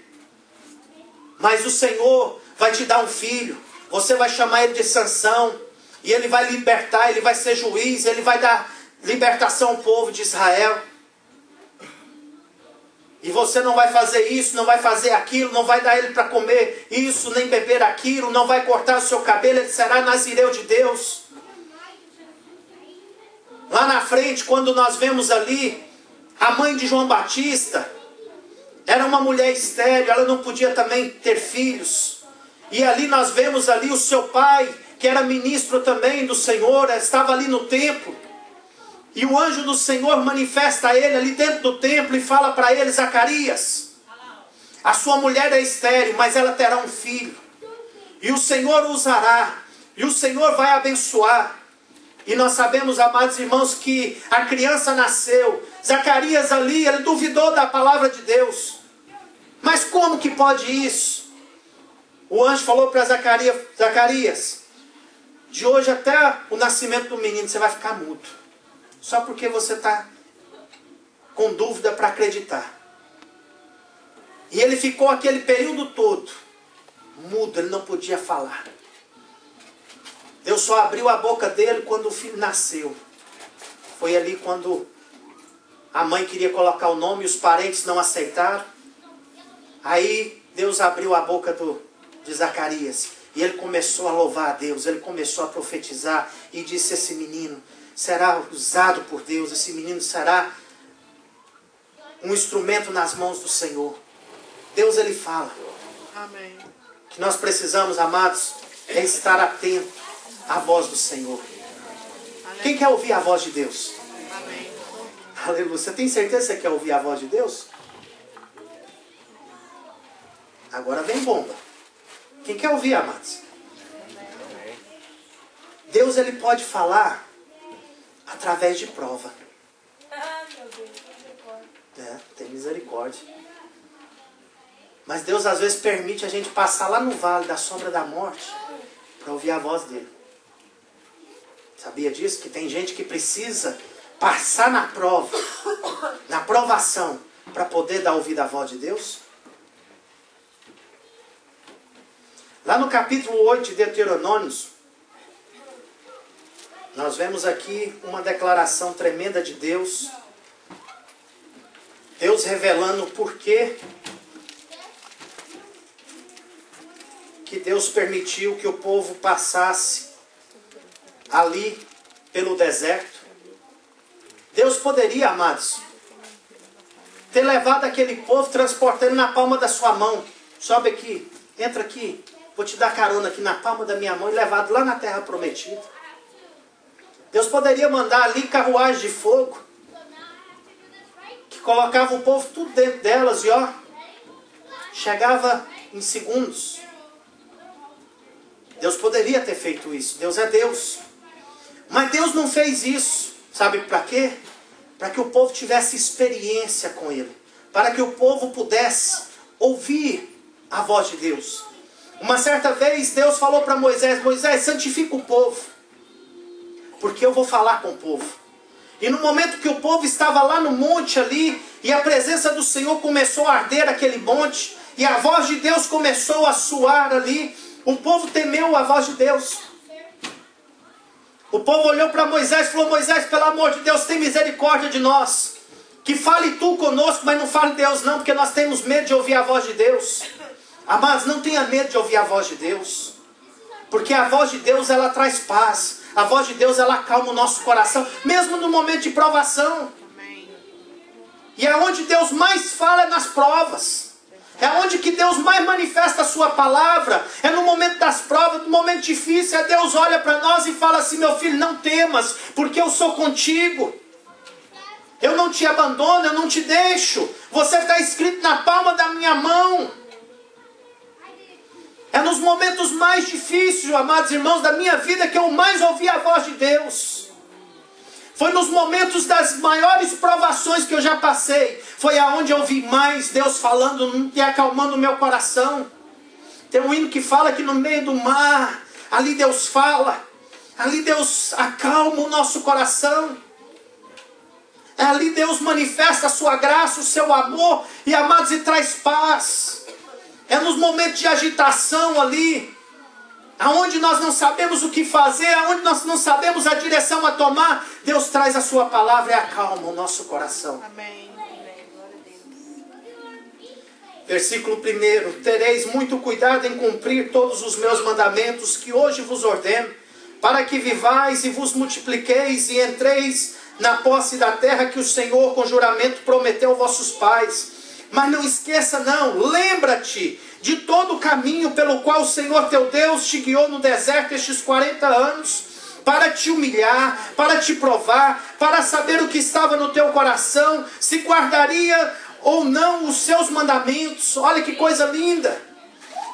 mas o Senhor vai te dar um filho. Você vai chamar ele de Sansão. E ele vai libertar, ele vai ser juiz, ele vai dar libertação ao povo de Israel. E você não vai fazer isso, não vai fazer aquilo, não vai dar ele para comer isso, nem beber aquilo, não vai cortar o seu cabelo, ele será nazireu de Deus. Lá na frente, quando nós vemos ali a mãe de João Batista, era uma mulher estéril, ela não podia também ter filhos. E ali nós vemos ali o seu pai que era ministro também do Senhor, estava ali no templo. E o anjo do Senhor manifesta a ele ali dentro do templo e fala para ele: Zacarias, a sua mulher é estéril, mas ela terá um filho. E o Senhor o usará. E o Senhor vai abençoar. E nós sabemos, amados irmãos, que a criança nasceu. Zacarias ali, ele duvidou da palavra de Deus. Mas como que pode isso? O anjo falou para Zacarias: Zacarias, de hoje até o nascimento do menino você vai ficar mudo. Só porque você está com dúvida para acreditar. E ele ficou aquele período todo mudo, ele não podia falar. Deus só abriu a boca dele quando o filho nasceu. Foi ali quando a mãe queria colocar o nome e os parentes não aceitaram. Aí Deus abriu a boca de Zacarias. E ele começou a louvar a Deus, ele começou a profetizar e disse: esse menino será usado por Deus, esse menino será um instrumento nas mãos do Senhor. Deus, ele fala. Amém. O que nós precisamos, amados, é estar atento à voz do Senhor. Quem quer ouvir a voz de Deus? Amém. Aleluia. Você tem certeza que você quer ouvir a voz de Deus? Agora vem bomba. Quem quer ouvir, amados? Deus, ele pode falar através de prova. Tem misericórdia. Mas Deus às vezes permite a gente passar lá no vale da sombra da morte para ouvir a voz dele. Sabia disso? Que tem gente que precisa passar na prova, na provação, para poder dar ouvido à voz de Deus? Lá no capítulo 8 de Deuteronômios, nós vemos aqui uma declaração tremenda de Deus. Deus revelando o porquê que Deus permitiu que o povo passasse ali pelo deserto. Deus poderia, amados, ter levado aquele povo, transportando na palma da sua mão. Sobe aqui, entra aqui, vou te dar carona aqui na palma da minha mão, e levado lá na terra prometida. Deus poderia mandar ali carruagem de fogo, que colocava o povo tudo dentro delas e chegava em segundos. Deus poderia ter feito isso. Deus é Deus. Mas Deus não fez isso. Sabe para quê? Para que o povo tivesse experiência com Ele. Para que o povo pudesse ouvir a voz de Deus. Uma certa vez Deus falou para Moisés: Moisés, santifica o povo, porque eu vou falar com o povo. E no momento que o povo estava lá no monte ali, e a presença do Senhor começou a arder aquele monte, e a voz de Deus começou a soar ali, o povo temeu a voz de Deus. O povo olhou para Moisés e falou: Moisés, pelo amor de Deus, tem misericórdia de nós. Que fale tu conosco, mas não fale Deus não, porque nós temos medo de ouvir a voz de Deus. Amados, não tenha medo de ouvir a voz de Deus. Porque a voz de Deus, ela traz paz. A voz de Deus, ela acalma o nosso coração, mesmo no momento de provação. E é onde Deus mais fala, é nas provas. É onde que Deus mais manifesta a sua palavra. É no momento das provas, no momento difícil. Deus olha para nós e fala assim: meu filho, não temas, porque eu sou contigo. Eu não te abandono, eu não te deixo. Você está escrito na palma da minha mão. É nos momentos mais difíceis, amados irmãos, da minha vida que eu mais ouvi a voz de Deus. Foi nos momentos das maiores provações que eu já passei. Foi aonde eu ouvi mais Deus falando e acalmando o meu coração. Tem um hino que fala que no meio do mar, ali Deus fala. Ali Deus acalma o nosso coração. Ali Deus manifesta a sua graça, o seu amor, e amados, e traz paz. É nos momentos de agitação ali, aonde nós não sabemos o que fazer, aonde nós não sabemos a direção a tomar, Deus traz a sua palavra e acalma o nosso coração. Amém. Versículo 1: tereis muito cuidado em cumprir todos os meus mandamentos que hoje vos ordeno, para que vivais e vos multipliqueis e entreis na posse da terra que o Senhor com juramento prometeu aos vossos pais. Mas não esqueça não, lembra-te de todo o caminho pelo qual o Senhor teu Deus te guiou no deserto estes 40 anos, para te humilhar, para te provar, para saber o que estava no teu coração, se guardaria ou não os seus mandamentos. Olha que coisa linda!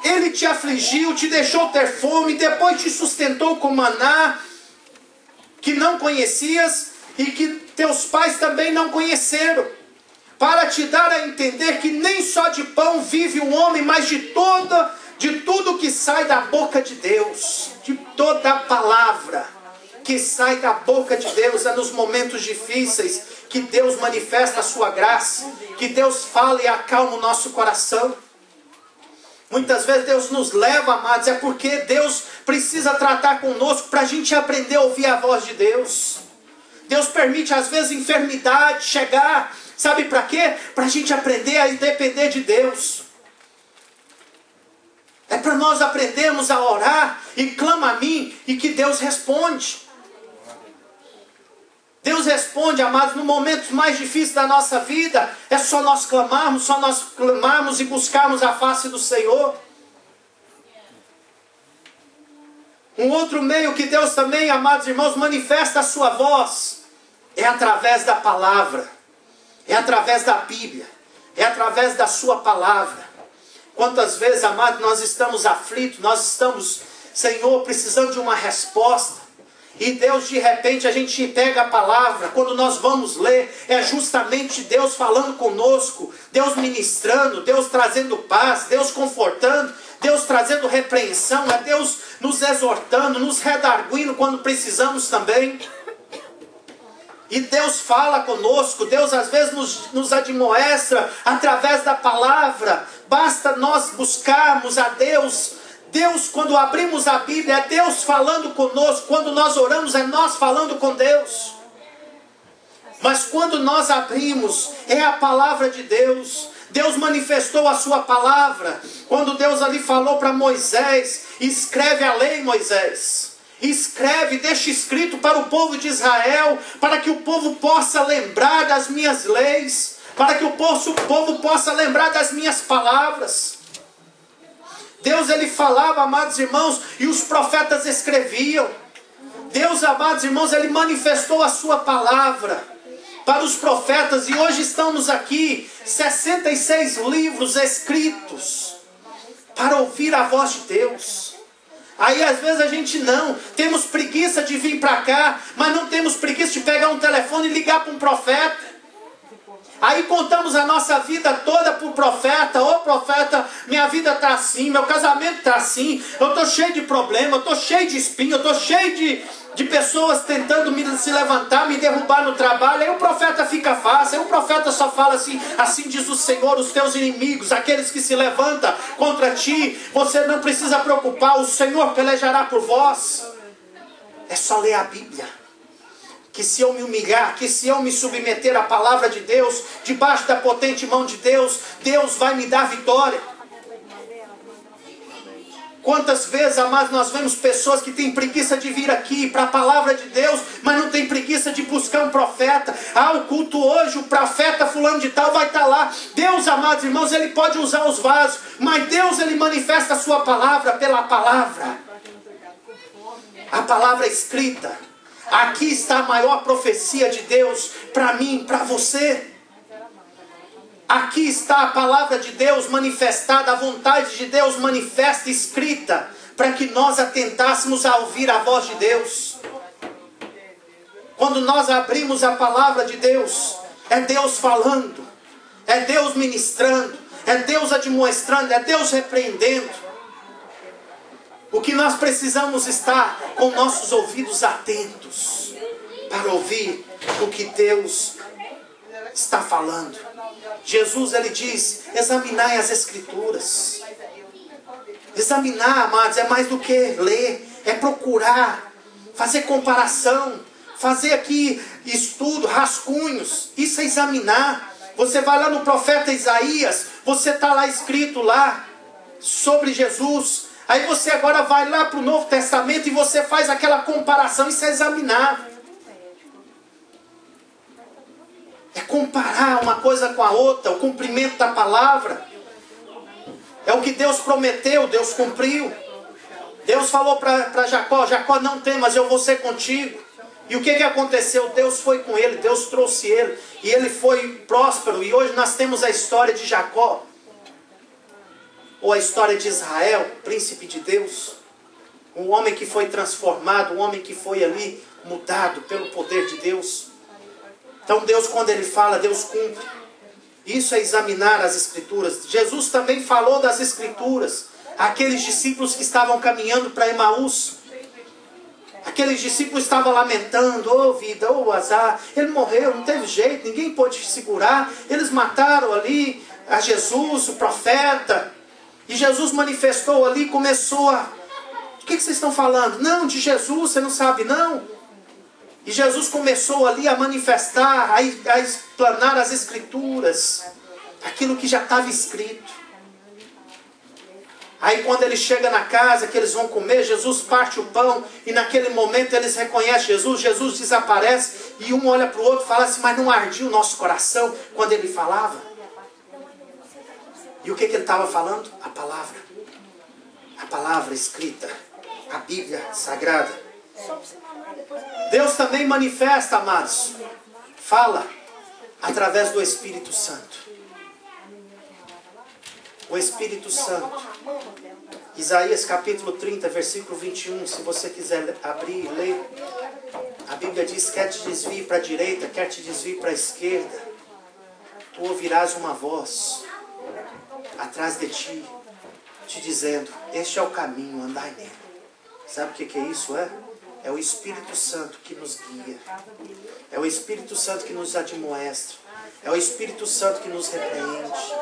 Ele te afligiu, te deixou ter fome, depois te sustentou com maná, que não conhecias e que teus pais também não conheceram, para te dar a entender que nem só de pão vive o homem, mas de tudo que sai da boca de Deus, de toda a palavra que sai da boca de Deus. É nos momentos difíceis que Deus manifesta a sua graça, que Deus fala e acalma o nosso coração. Muitas vezes Deus nos leva, amados, é porque Deus precisa tratar conosco para a gente aprender a ouvir a voz de Deus. Deus permite às vezes enfermidade chegar, sabe para quê? Para a gente aprender a depender de Deus. É para nós aprendermos a orar e clama a mim e que Deus responde. Deus responde, amados, no momento mais difícil da nossa vida. É só nós clamarmos e buscarmos a face do Senhor. Um outro meio que Deus também, amados irmãos, manifesta a sua voz é através da palavra, é através da Bíblia, é através da sua palavra. Quantas vezes, amados, nós estamos aflitos, nós estamos, Senhor, precisando de uma resposta. E Deus, de repente, a gente pega a palavra, quando nós vamos ler, é justamente Deus falando conosco, Deus ministrando, Deus trazendo paz, Deus confortando, Deus trazendo repreensão, é Deus nos exortando, nos redarguindo quando precisamos também. E Deus fala conosco, Deus às vezes nos admoesta através da palavra. Basta nós buscarmos a Deus. Deus, quando abrimos a Bíblia, é Deus falando conosco. Quando nós oramos, é nós falando com Deus. Mas quando nós abrimos, é a palavra de Deus. Deus manifestou a sua palavra. Quando Deus ali falou para Moisés, escreve a lei, Moisés. Escreve, deixa escrito para o povo de Israel, para que o povo possa lembrar das minhas leis, para que o povo possa lembrar das minhas palavras. Deus, ele falava, amados irmãos, e os profetas escreviam. Deus, amados irmãos, ele manifestou a sua palavra para os profetas, e hoje estamos aqui, 66 livros escritos, para ouvir a voz de Deus. Aí às vezes a gente temos preguiça de vir para cá, mas não temos preguiça de pegar um telefone e ligar para um profeta. Aí contamos a nossa vida toda para o profeta. Ô profeta, minha vida está assim, meu casamento está assim, eu estou cheio de problema, eu estou cheio de espinho, eu estou cheio de pessoas tentando se levantar, me derrubar no trabalho. Aí o profeta fica fácil, aí o profeta só fala assim: assim diz o Senhor, os teus inimigos, aqueles que se levantam contra ti, você não precisa preocupar, o Senhor pelejará por vós. É só ler a Bíblia. Que se eu me humilhar, que se eu me submeter à palavra de Deus, debaixo da potente mão de Deus, Deus vai me dar vitória. Quantas vezes, amados, nós vemos pessoas que têm preguiça de vir aqui para a palavra de Deus, mas não tem preguiça de buscar um profeta. Ah, o culto hoje, o profeta fulano de tal vai estar lá. Deus, amados irmãos, ele pode usar os vasos, mas Deus, ele manifesta a sua palavra pela palavra. A palavra escrita. Aqui está a maior profecia de Deus para mim, para você. Aqui está a palavra de Deus manifestada, a vontade de Deus manifesta, escrita, para que nós atentássemos a ouvir a voz de Deus. Quando nós abrimos a palavra de Deus, é Deus falando, é Deus ministrando, é Deus admoestando, é Deus repreendendo. O que nós precisamos estar com nossos ouvidos atentos para ouvir o que Deus está falando. Jesus, ele diz: examinai as Escrituras. Examinar, amados, é mais do que ler, é procurar, fazer comparação, fazer aqui estudo, rascunhos. Isso é examinar. Você vai lá no profeta Isaías, você está lá escrito lá sobre Jesus. Aí você agora vai lá para o Novo Testamento e você faz aquela comparação. Isso é examinar. É comparar uma coisa com a outra, o cumprimento da palavra. É o que Deus prometeu, Deus cumpriu. Deus falou para Jacó, Jacó, não temas, eu vou ser contigo. E o que aconteceu? Deus foi com ele, Deus trouxe ele. E ele foi próspero. E hoje nós temos a história de Jacó. Ou a história de Israel, príncipe de Deus. Um homem que foi transformado, um homem que foi ali mudado pelo poder de Deus. Então Deus, quando Ele fala, Deus cumpre. Isso é examinar as Escrituras. Jesus também falou das Escrituras. Aqueles discípulos que estavam caminhando para Emaús. Aqueles discípulos estavam lamentando, oh vida, oh azar, ele morreu, não teve jeito, ninguém pôde segurar. Eles mataram ali a Jesus, o profeta. E Jesus manifestou ali, começou a... O que vocês estão falando? Não, de Jesus, você não sabe não? E Jesus começou ali a manifestar, a explanar as Escrituras. Aquilo que já estava escrito. Aí quando ele chega na casa, que eles vão comer, Jesus parte o pão. E naquele momento eles reconhecem Jesus. Jesus desaparece. E um olha para o outro e fala assim, mas não ardia o nosso coração quando ele falava? E o que ele estava falando? A palavra. A palavra escrita. A Bíblia Sagrada. Deus também manifesta, amados. Fala através do Espírito Santo. O Espírito Santo. Isaías capítulo 30, versículo 21. Se você quiser abrir e ler. A Bíblia diz, quer te desvie para a direita, quer te desvie para a esquerda. Tu ouvirás uma voz atrás de ti, te dizendo, este é o caminho, andai nele. Sabe o que é isso? É o Espírito Santo que nos guia. É o Espírito Santo que nos admoesta. É o Espírito Santo que nos repreende.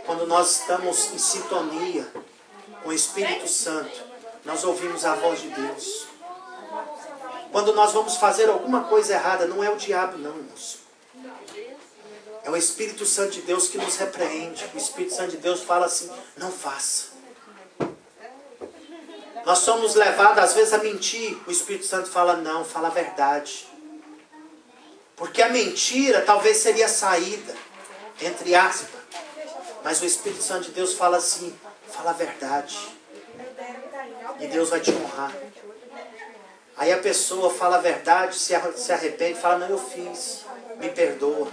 Quando nós estamos em sintonia com o Espírito Santo, nós ouvimos a voz de Deus. Quando nós vamos fazer alguma coisa errada, não é o diabo não, irmãos. É o Espírito Santo de Deus que nos repreende. O Espírito Santo de Deus fala assim, não faça. Nós somos levados às vezes a mentir. O Espírito Santo fala, não, fala a verdade. Porque a mentira talvez seria a saída, entre aspas. Mas o Espírito Santo de Deus fala assim, fala a verdade. E Deus vai te honrar. Aí a pessoa fala a verdade, se arrepende, fala, não, eu fiz, me perdoa.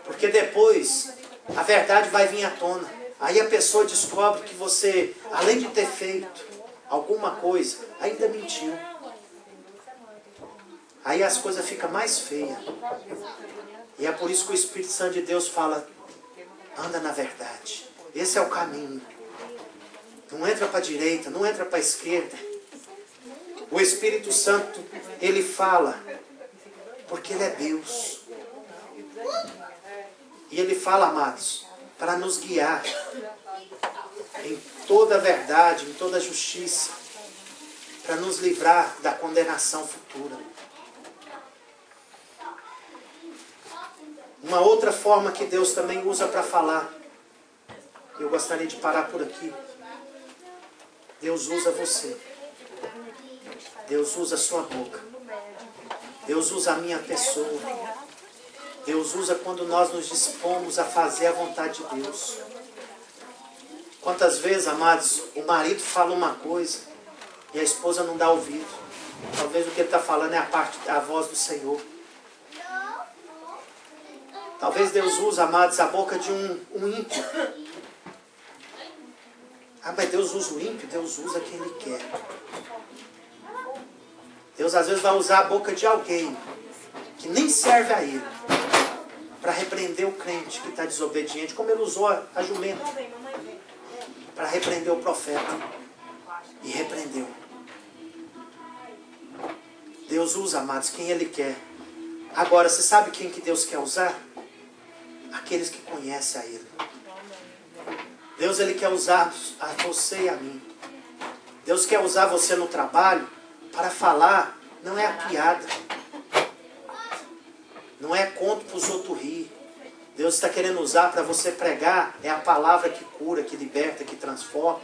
Porque depois a verdade vai vir à tona. Aí a pessoa descobre que você, além de ter feito alguma coisa, ainda mentiu. Aí as coisas ficam mais feias. E é por isso que o Espírito Santo de Deus fala, anda na verdade. Esse é o caminho. Não entra para a direita, não entra para a esquerda. O Espírito Santo, ele fala, porque ele é Deus. E ele fala, amados, para nos guiar em toda a verdade, em toda a justiça, para nos livrar da condenação futura. Uma outra forma que Deus também usa para falar, eu gostaria de parar por aqui. Deus usa você. Deus usa a sua boca. Deus usa a minha pessoa. Deus usa quando nós nos dispomos a fazer a vontade de Deus. Quantas vezes, amados, o marido fala uma coisa e a esposa não dá ouvido. Talvez o que ele está falando é a voz do Senhor. Talvez Deus use, amados, a boca de um ímpio. Ah, mas Deus usa o ímpio? Deus usa quem Ele quer. Deus às vezes vai usar a boca de alguém que nem serve a Ele para repreender o crente que está desobediente, como Ele usou a jumenta para repreender o profeta. E repreendeu. Deus usa, amados, quem Ele quer. Agora, você sabe quem que Deus quer usar? Aqueles que conhecem a Ele. Deus, Ele quer usar a você e a mim. Deus quer usar você no trabalho para falar, não é a piada. Não é conto para os outros rir. Deus está querendo usar para você pregar, é a palavra que cura, que liberta, que transforma.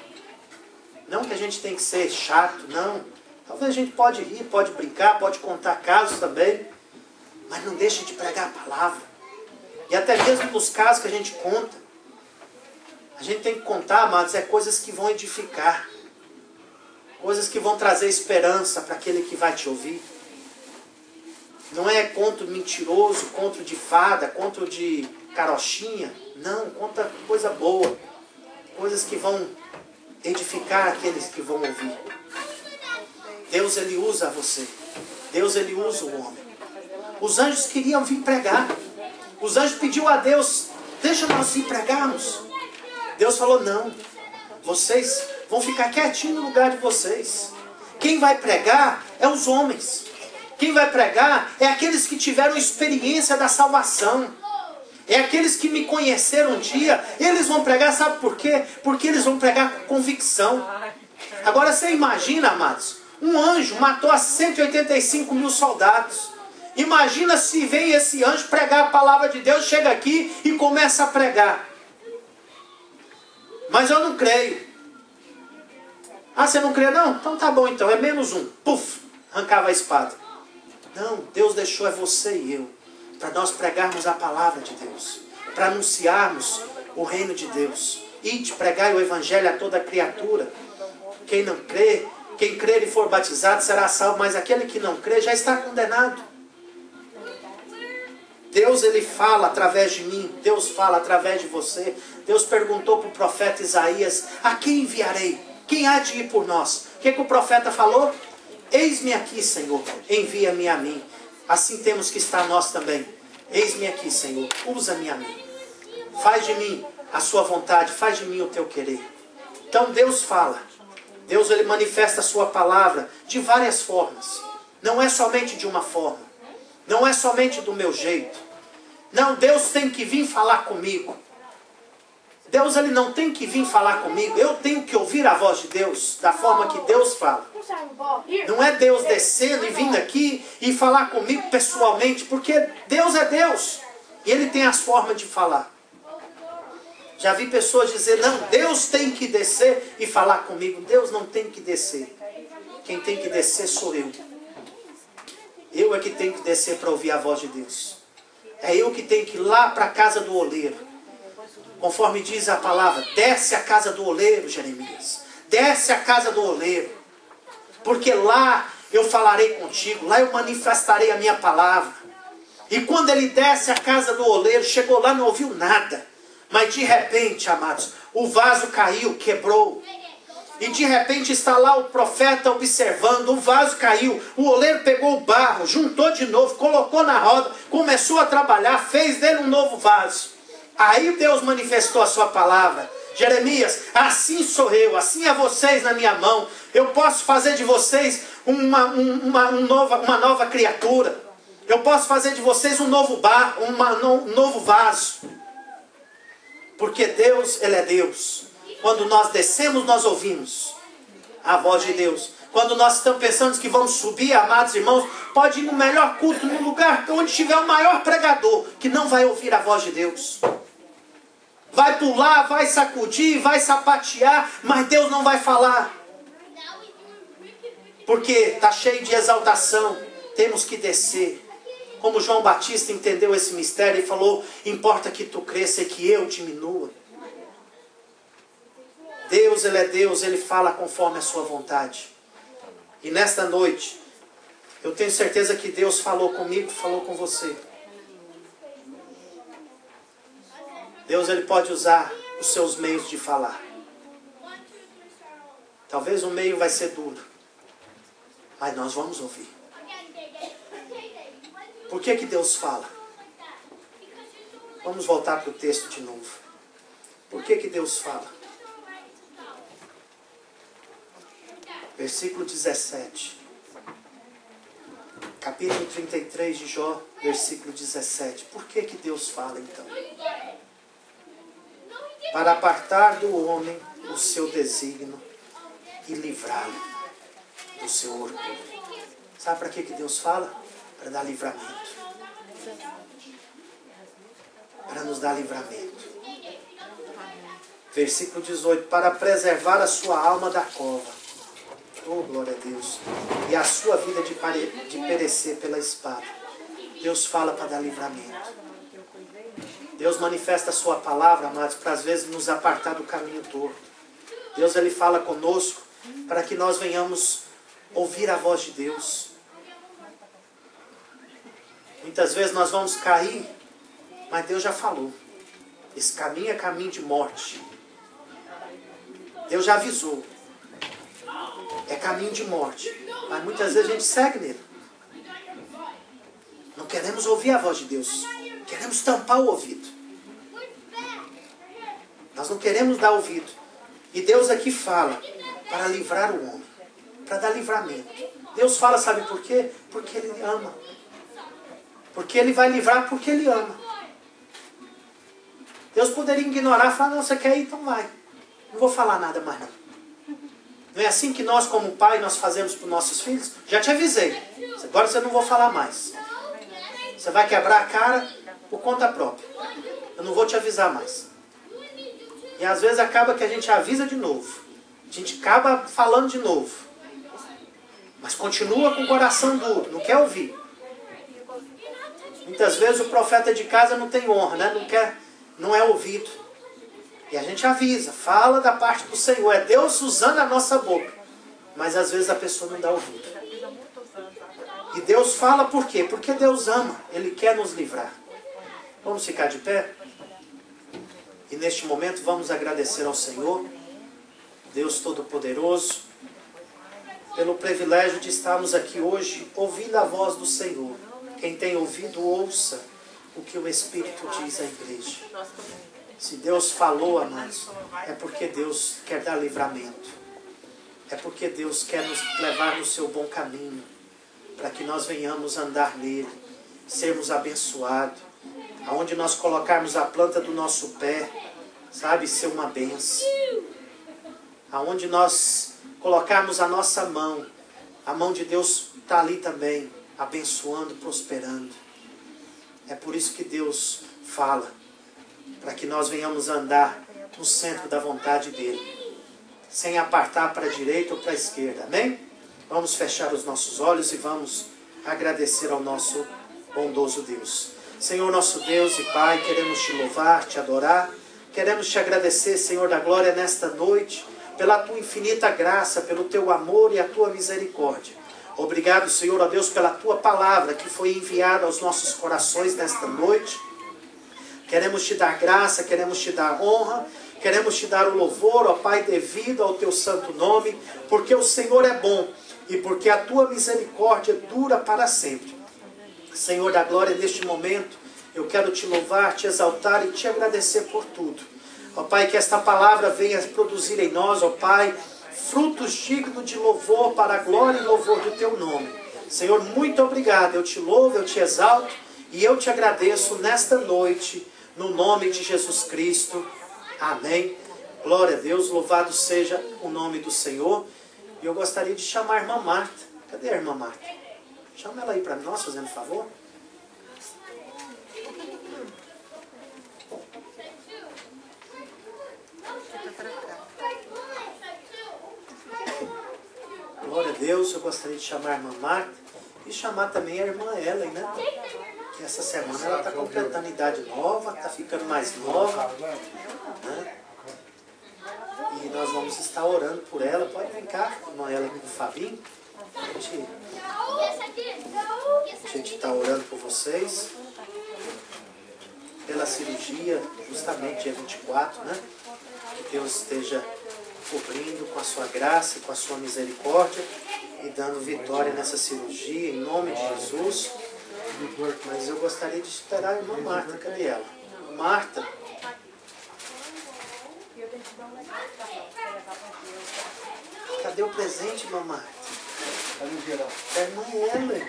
Não que a gente tem que ser chato, não. Talvez a gente pode rir, pode brincar, pode contar casos também. Mas não deixe de pregar a palavra. E até mesmo nos casos que a gente conta. A gente tem que contar, amados, coisas que vão edificar. Coisas que vão trazer esperança para aquele que vai te ouvir. Não é conto mentiroso, conto de fada, conto de carochinha. Não, conta coisa boa. Coisas que vão edificar aqueles que vão ouvir. Deus, Ele usa você. Deus, Ele usa o homem. Os anjos queriam vir pregar. Os anjos pediu a Deus, deixa nós ir pregarmos. Deus falou, não. Vocês vão ficar quietinhos no lugar de vocês. Quem vai pregar é os homens. Quem vai pregar é aqueles que tiveram experiência da salvação. É aqueles que me conheceram um dia. Eles vão pregar, sabe por quê? Porque eles vão pregar com convicção. Agora você imagina, amados, um anjo matou a 185 mil soldados. Imagina se vem esse anjo pregar a palavra de Deus, chega aqui e começa a pregar. Mas eu não creio. Ah, você não crê não? Então tá bom então, é menos um. Puf, arrancava a espada. Não, Deus deixou você e eu, para nós pregarmos a palavra de Deus, para anunciarmos o reino de Deus. Ide, pregai o evangelho a toda criatura. Quem não crê, quem crer e for batizado será salvo, mas aquele que não crê já está condenado. Deus, Ele fala através de mim, Deus fala através de você. Deus perguntou para o profeta Isaías, a quem enviarei? Quem há de ir por nós? O que o profeta falou? Eis-me aqui, Senhor, envia-me a mim. Assim temos que estar nós também. Eis-me aqui, Senhor, usa-me a mim. Faz de mim a sua vontade, faz de mim o teu querer. Então Deus fala. Deus, Ele manifesta a sua palavra de várias formas. Não é somente de uma forma. Não é somente do meu jeito. Não, Deus tem que vir falar comigo. Deus, Ele não tem que vir falar comigo. Eu tenho que ouvir a voz de Deus da forma que Deus fala. Não é Deus descendo e vindo aqui e falar comigo pessoalmente, porque Deus é Deus. E Ele tem as formas de falar. Já vi pessoas dizer, não, Deus tem que descer e falar comigo. Deus não tem que descer. Quem tem que descer sou eu. Eu é que tenho que descer para ouvir a voz de Deus. É eu que tenho que ir lá para a casa do oleiro. Conforme diz a palavra, desce à casa do oleiro, Jeremias. Desce à casa do oleiro. Porque lá eu falarei contigo, lá eu manifestarei a minha palavra. E quando ele desce à casa do oleiro, chegou lá, não ouviu nada. Mas de repente, amados, o vaso caiu, quebrou. E de repente está lá o profeta observando, o vaso caiu, o oleiro pegou o barro, juntou de novo, colocou na roda, começou a trabalhar, fez dele um novo vaso. Aí Deus manifestou a sua palavra. Jeremias, assim sou eu, assim é vocês na minha mão. Eu posso fazer de vocês uma nova criatura. Eu posso fazer de vocês um novo novo vaso. Porque Deus, Ele é Deus. Quando nós descemos, nós ouvimos a voz de Deus. Quando nós estamos pensando que vamos subir, amados irmãos, pode ir no melhor culto, no lugar onde tiver o maior pregador, que não vai ouvir a voz de Deus. Vai pular, vai sacudir, vai sapatear, mas Deus não vai falar. Porque está cheio de exaltação. Temos que descer. Como João Batista entendeu esse mistério e falou, importa que tu cresça e que eu diminua. Deus, Ele é Deus, Ele fala conforme a sua vontade. E nesta noite, eu tenho certeza que Deus falou comigo, falou com você. Deus, Ele pode usar os seus meios de falar. Talvez o meio vai ser duro, mas nós vamos ouvir. Por que Deus fala? Vamos voltar para o texto de novo. Por que Deus fala? Versículo 17. Capítulo 33 de Jó, versículo 17. Por que Deus fala então? Para apartar do homem o seu desígnio e livrá-lo do seu orgulho. Sabe para que Deus fala? Para dar livramento. Para nos dar livramento. Versículo 18. Para preservar a sua alma da cova. Oh, glória a Deus. E a sua vida de perecer pela espada. Deus fala para dar livramento. Deus manifesta a sua palavra, amados, para às vezes nos apartar do caminho torto. Deus, Ele fala conosco para que nós venhamos ouvir a voz de Deus. Muitas vezes nós vamos cair, mas Deus já falou. Esse caminho é caminho de morte. Deus já avisou. É caminho de morte. Mas muitas vezes a gente segue nele. Não queremos ouvir a voz de Deus. Queremos tampar o ouvido. Nós não queremos dar ouvido. E Deus aqui fala para livrar o homem. Para dar livramento. Deus fala, sabe por quê? Porque Ele ama. Porque Ele vai livrar porque Ele ama. Deus poderia ignorar e falar, não, você quer ir? Então vai. Não vou falar nada mais não. Não é assim que nós, como pai, nós fazemos para os nossos filhos? Já te avisei. Agora você não vou falar mais. Você vai quebrar a cara por conta própria. Eu não vou te avisar mais. E às vezes acaba que a gente avisa de novo. A gente acaba falando de novo. Mas continua com o coração duro. Não quer ouvir. Muitas vezes o profeta de casa não tem honra, né? Não é ouvido. E a gente avisa, fala da parte do Senhor. É Deus usando a nossa boca. Mas às vezes a pessoa não dá ouvido. E Deus fala por quê? Porque Deus ama. Ele quer nos livrar. Vamos ficar de pé? E neste momento vamos agradecer ao Senhor, Deus Todo-Poderoso, pelo privilégio de estarmos aqui hoje ouvindo a voz do Senhor. Quem tem ouvido, ouça o que o Espírito diz à igreja. Se Deus falou, amados, é porque Deus quer dar livramento. É porque Deus quer nos levar no seu bom caminho, para que nós venhamos andar nele, sermos abençoados. Aonde nós colocarmos a planta do nosso pé, sabe, ser uma bênção. Aonde nós colocarmos a nossa mão, a mão de Deus está ali também, abençoando, prosperando. É por isso que Deus fala, para que nós venhamos andar no centro da vontade dEle, sem apartar para a direita ou para a esquerda, amém? Vamos fechar os nossos olhos e vamos agradecer ao nosso bondoso Deus. Senhor nosso Deus e Pai, queremos te louvar, te adorar, queremos te agradecer, Senhor da glória, nesta noite, pela tua infinita graça, pelo teu amor e a tua misericórdia. Obrigado, Senhor, ó Deus, pela tua palavra que foi enviada aos nossos corações nesta noite. Queremos te dar graça, queremos te dar honra, queremos te dar o louvor, ó Pai, devido ao teu santo nome, porque o Senhor é bom e porque a tua misericórdia dura para sempre. Senhor da glória, neste momento, eu quero te louvar, te exaltar e te agradecer por tudo. Ó Pai, que esta palavra venha produzir em nós, ó Pai, frutos dignos de louvor para a glória e louvor do teu nome. Senhor, muito obrigado. Eu te louvo, eu te exalto e eu te agradeço nesta noite, no nome de Jesus Cristo. Amém. Glória a Deus, louvado seja o nome do Senhor. E eu gostaria de chamar a irmã Marta. Cadê a irmã Marta? Chama ela aí para nós, fazendo favor. Glória a Deus, eu gostaria de chamar a irmã Marta e chamar também a irmã Ellen, né? Que essa semana ela está completando idade nova, está ficando mais nova, né? E nós vamos estar orando por ela. Pode vir cá, irmã Ellen com o Fabinho. A gente está orando por vocês. Pela cirurgia, justamente dia 24, né? Que Deus esteja cobrindo com a sua graça e com a sua misericórdia e dando vitória nessa cirurgia, em nome de Jesus. Mas eu gostaria de esperar a irmã Marta. Cadê ela? Marta. Cadê o presente, irmã Marta? É a irmã Ellen.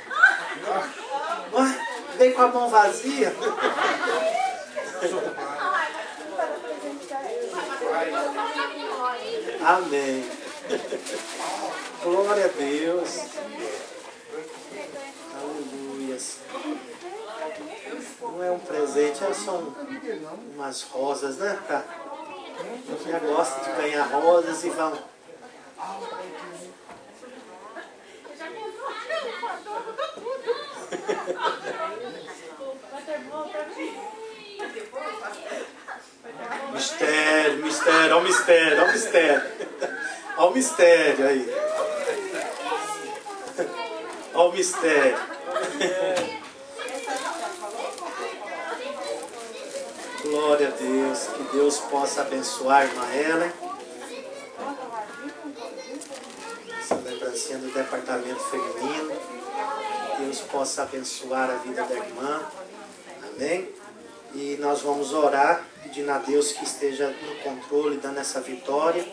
Ué, veio com a mão vazia. Amém. Glória a Deus. Aleluia. Não é um presente, são umas rosas, né? Já gosta de ganhar rosas e vão. Mistério, mistério, olha o mistério, olha o mistério. Olha o mistério aí. Olha o mistério. Glória a Deus. Que Deus possa abençoar a irmã Ellen. Essa lembrancinha do departamento feminino. Que Deus possa abençoar a vida da irmã. Amém? E nós vamos orar, pedindo a Deus que esteja no controle, dando essa vitória.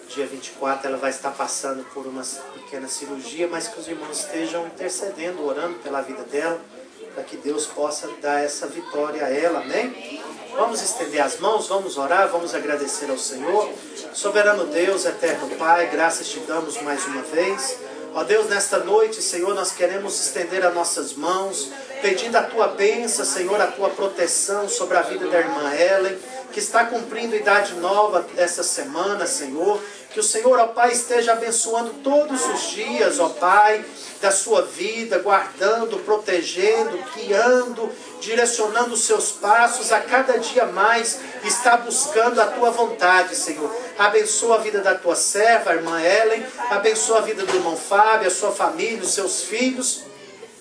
Dia 24 ela vai estar passando por uma pequena cirurgia, mas que os irmãos estejam intercedendo, orando pela vida dela, para que Deus possa dar essa vitória a ela, amém? Vamos estender as mãos, vamos orar, vamos agradecer ao Senhor. Soberano Deus, eterno Pai, graças te damos mais uma vez. Ó Deus, nesta noite, Senhor, nós queremos estender as nossas mãos, pedindo a Tua bênção, Senhor, a Tua proteção sobre a vida da irmã Ellen, que está cumprindo idade nova essa semana, Senhor. Que o Senhor, ó Pai, esteja abençoando todos os dias, ó Pai, da sua vida, guardando, protegendo, guiando, direcionando os seus passos, a cada dia mais está buscando a Tua vontade, Senhor. Abençoa a vida da Tua serva, a irmã Ellen, abençoa a vida do irmão Fábio, a sua família, os seus filhos.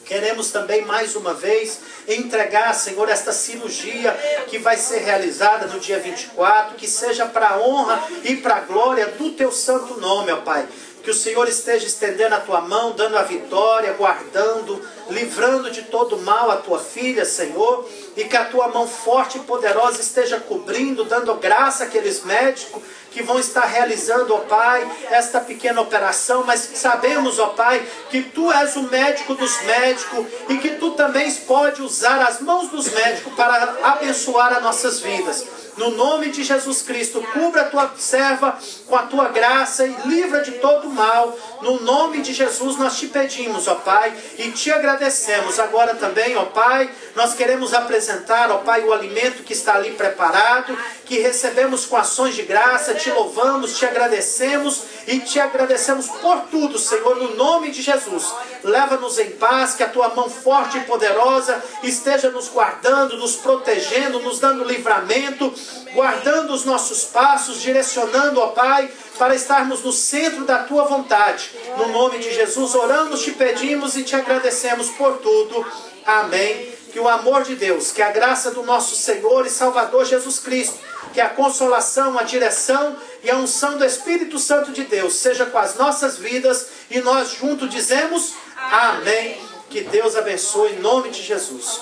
Queremos também, mais uma vez, entregar, Senhor, esta cirurgia que vai ser realizada no dia 24, que seja para a honra e para a glória do Teu santo nome, ó Pai. Que o Senhor esteja estendendo a Tua mão, dando a vitória, guardando, livrando de todo mal a Tua filha, Senhor. E que a Tua mão forte e poderosa esteja cobrindo, dando graça àqueles médicos que vão estar realizando, ó Pai, esta pequena operação. Mas sabemos, ó Pai, que Tu és o médico dos médicos e que Tu também pode usar as mãos dos médicos para abençoar as nossas vidas. No nome de Jesus Cristo, cubra a Tua serva com a Tua graça e livra de todo mal. No nome de Jesus nós te pedimos, ó Pai, e te agradecemos. Agora também, ó Pai, nós queremos apresentar, ó Pai, o alimento que está ali preparado, que recebemos com ações de graça. Te louvamos, te agradecemos e te agradecemos por tudo, Senhor, no nome de Jesus. Leva-nos em paz, que a Tua mão forte e poderosa esteja nos guardando, nos protegendo, nos dando livramento, guardando os nossos passos, direcionando, ó Pai, para estarmos no centro da Tua vontade. No nome de Jesus oramos, te pedimos e te agradecemos por tudo. Amém. Que o amor de Deus, que a graça do nosso Senhor e Salvador Jesus Cristo, que a consolação, a direção e a unção do Espírito Santo de Deus seja com as nossas vidas, e nós juntos dizemos amém. Que Deus abençoe em nome de Jesus.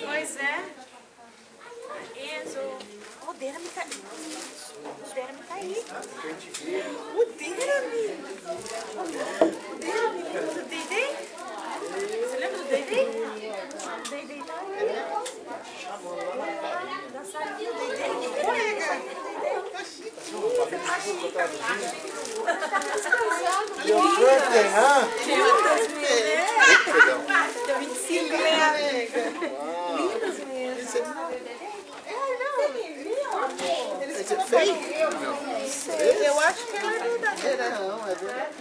Pois é. Enzo. O Derami tá aí. O Derami tá aí. O Derami. O Derami. O Deidei? Você lembra do Deidei? O Deidei tá aí. Da salinha do Deidei. Deu 25, né? Lindas mesmo. Eu acho que ela é verdadeira. Não, é verdadeira.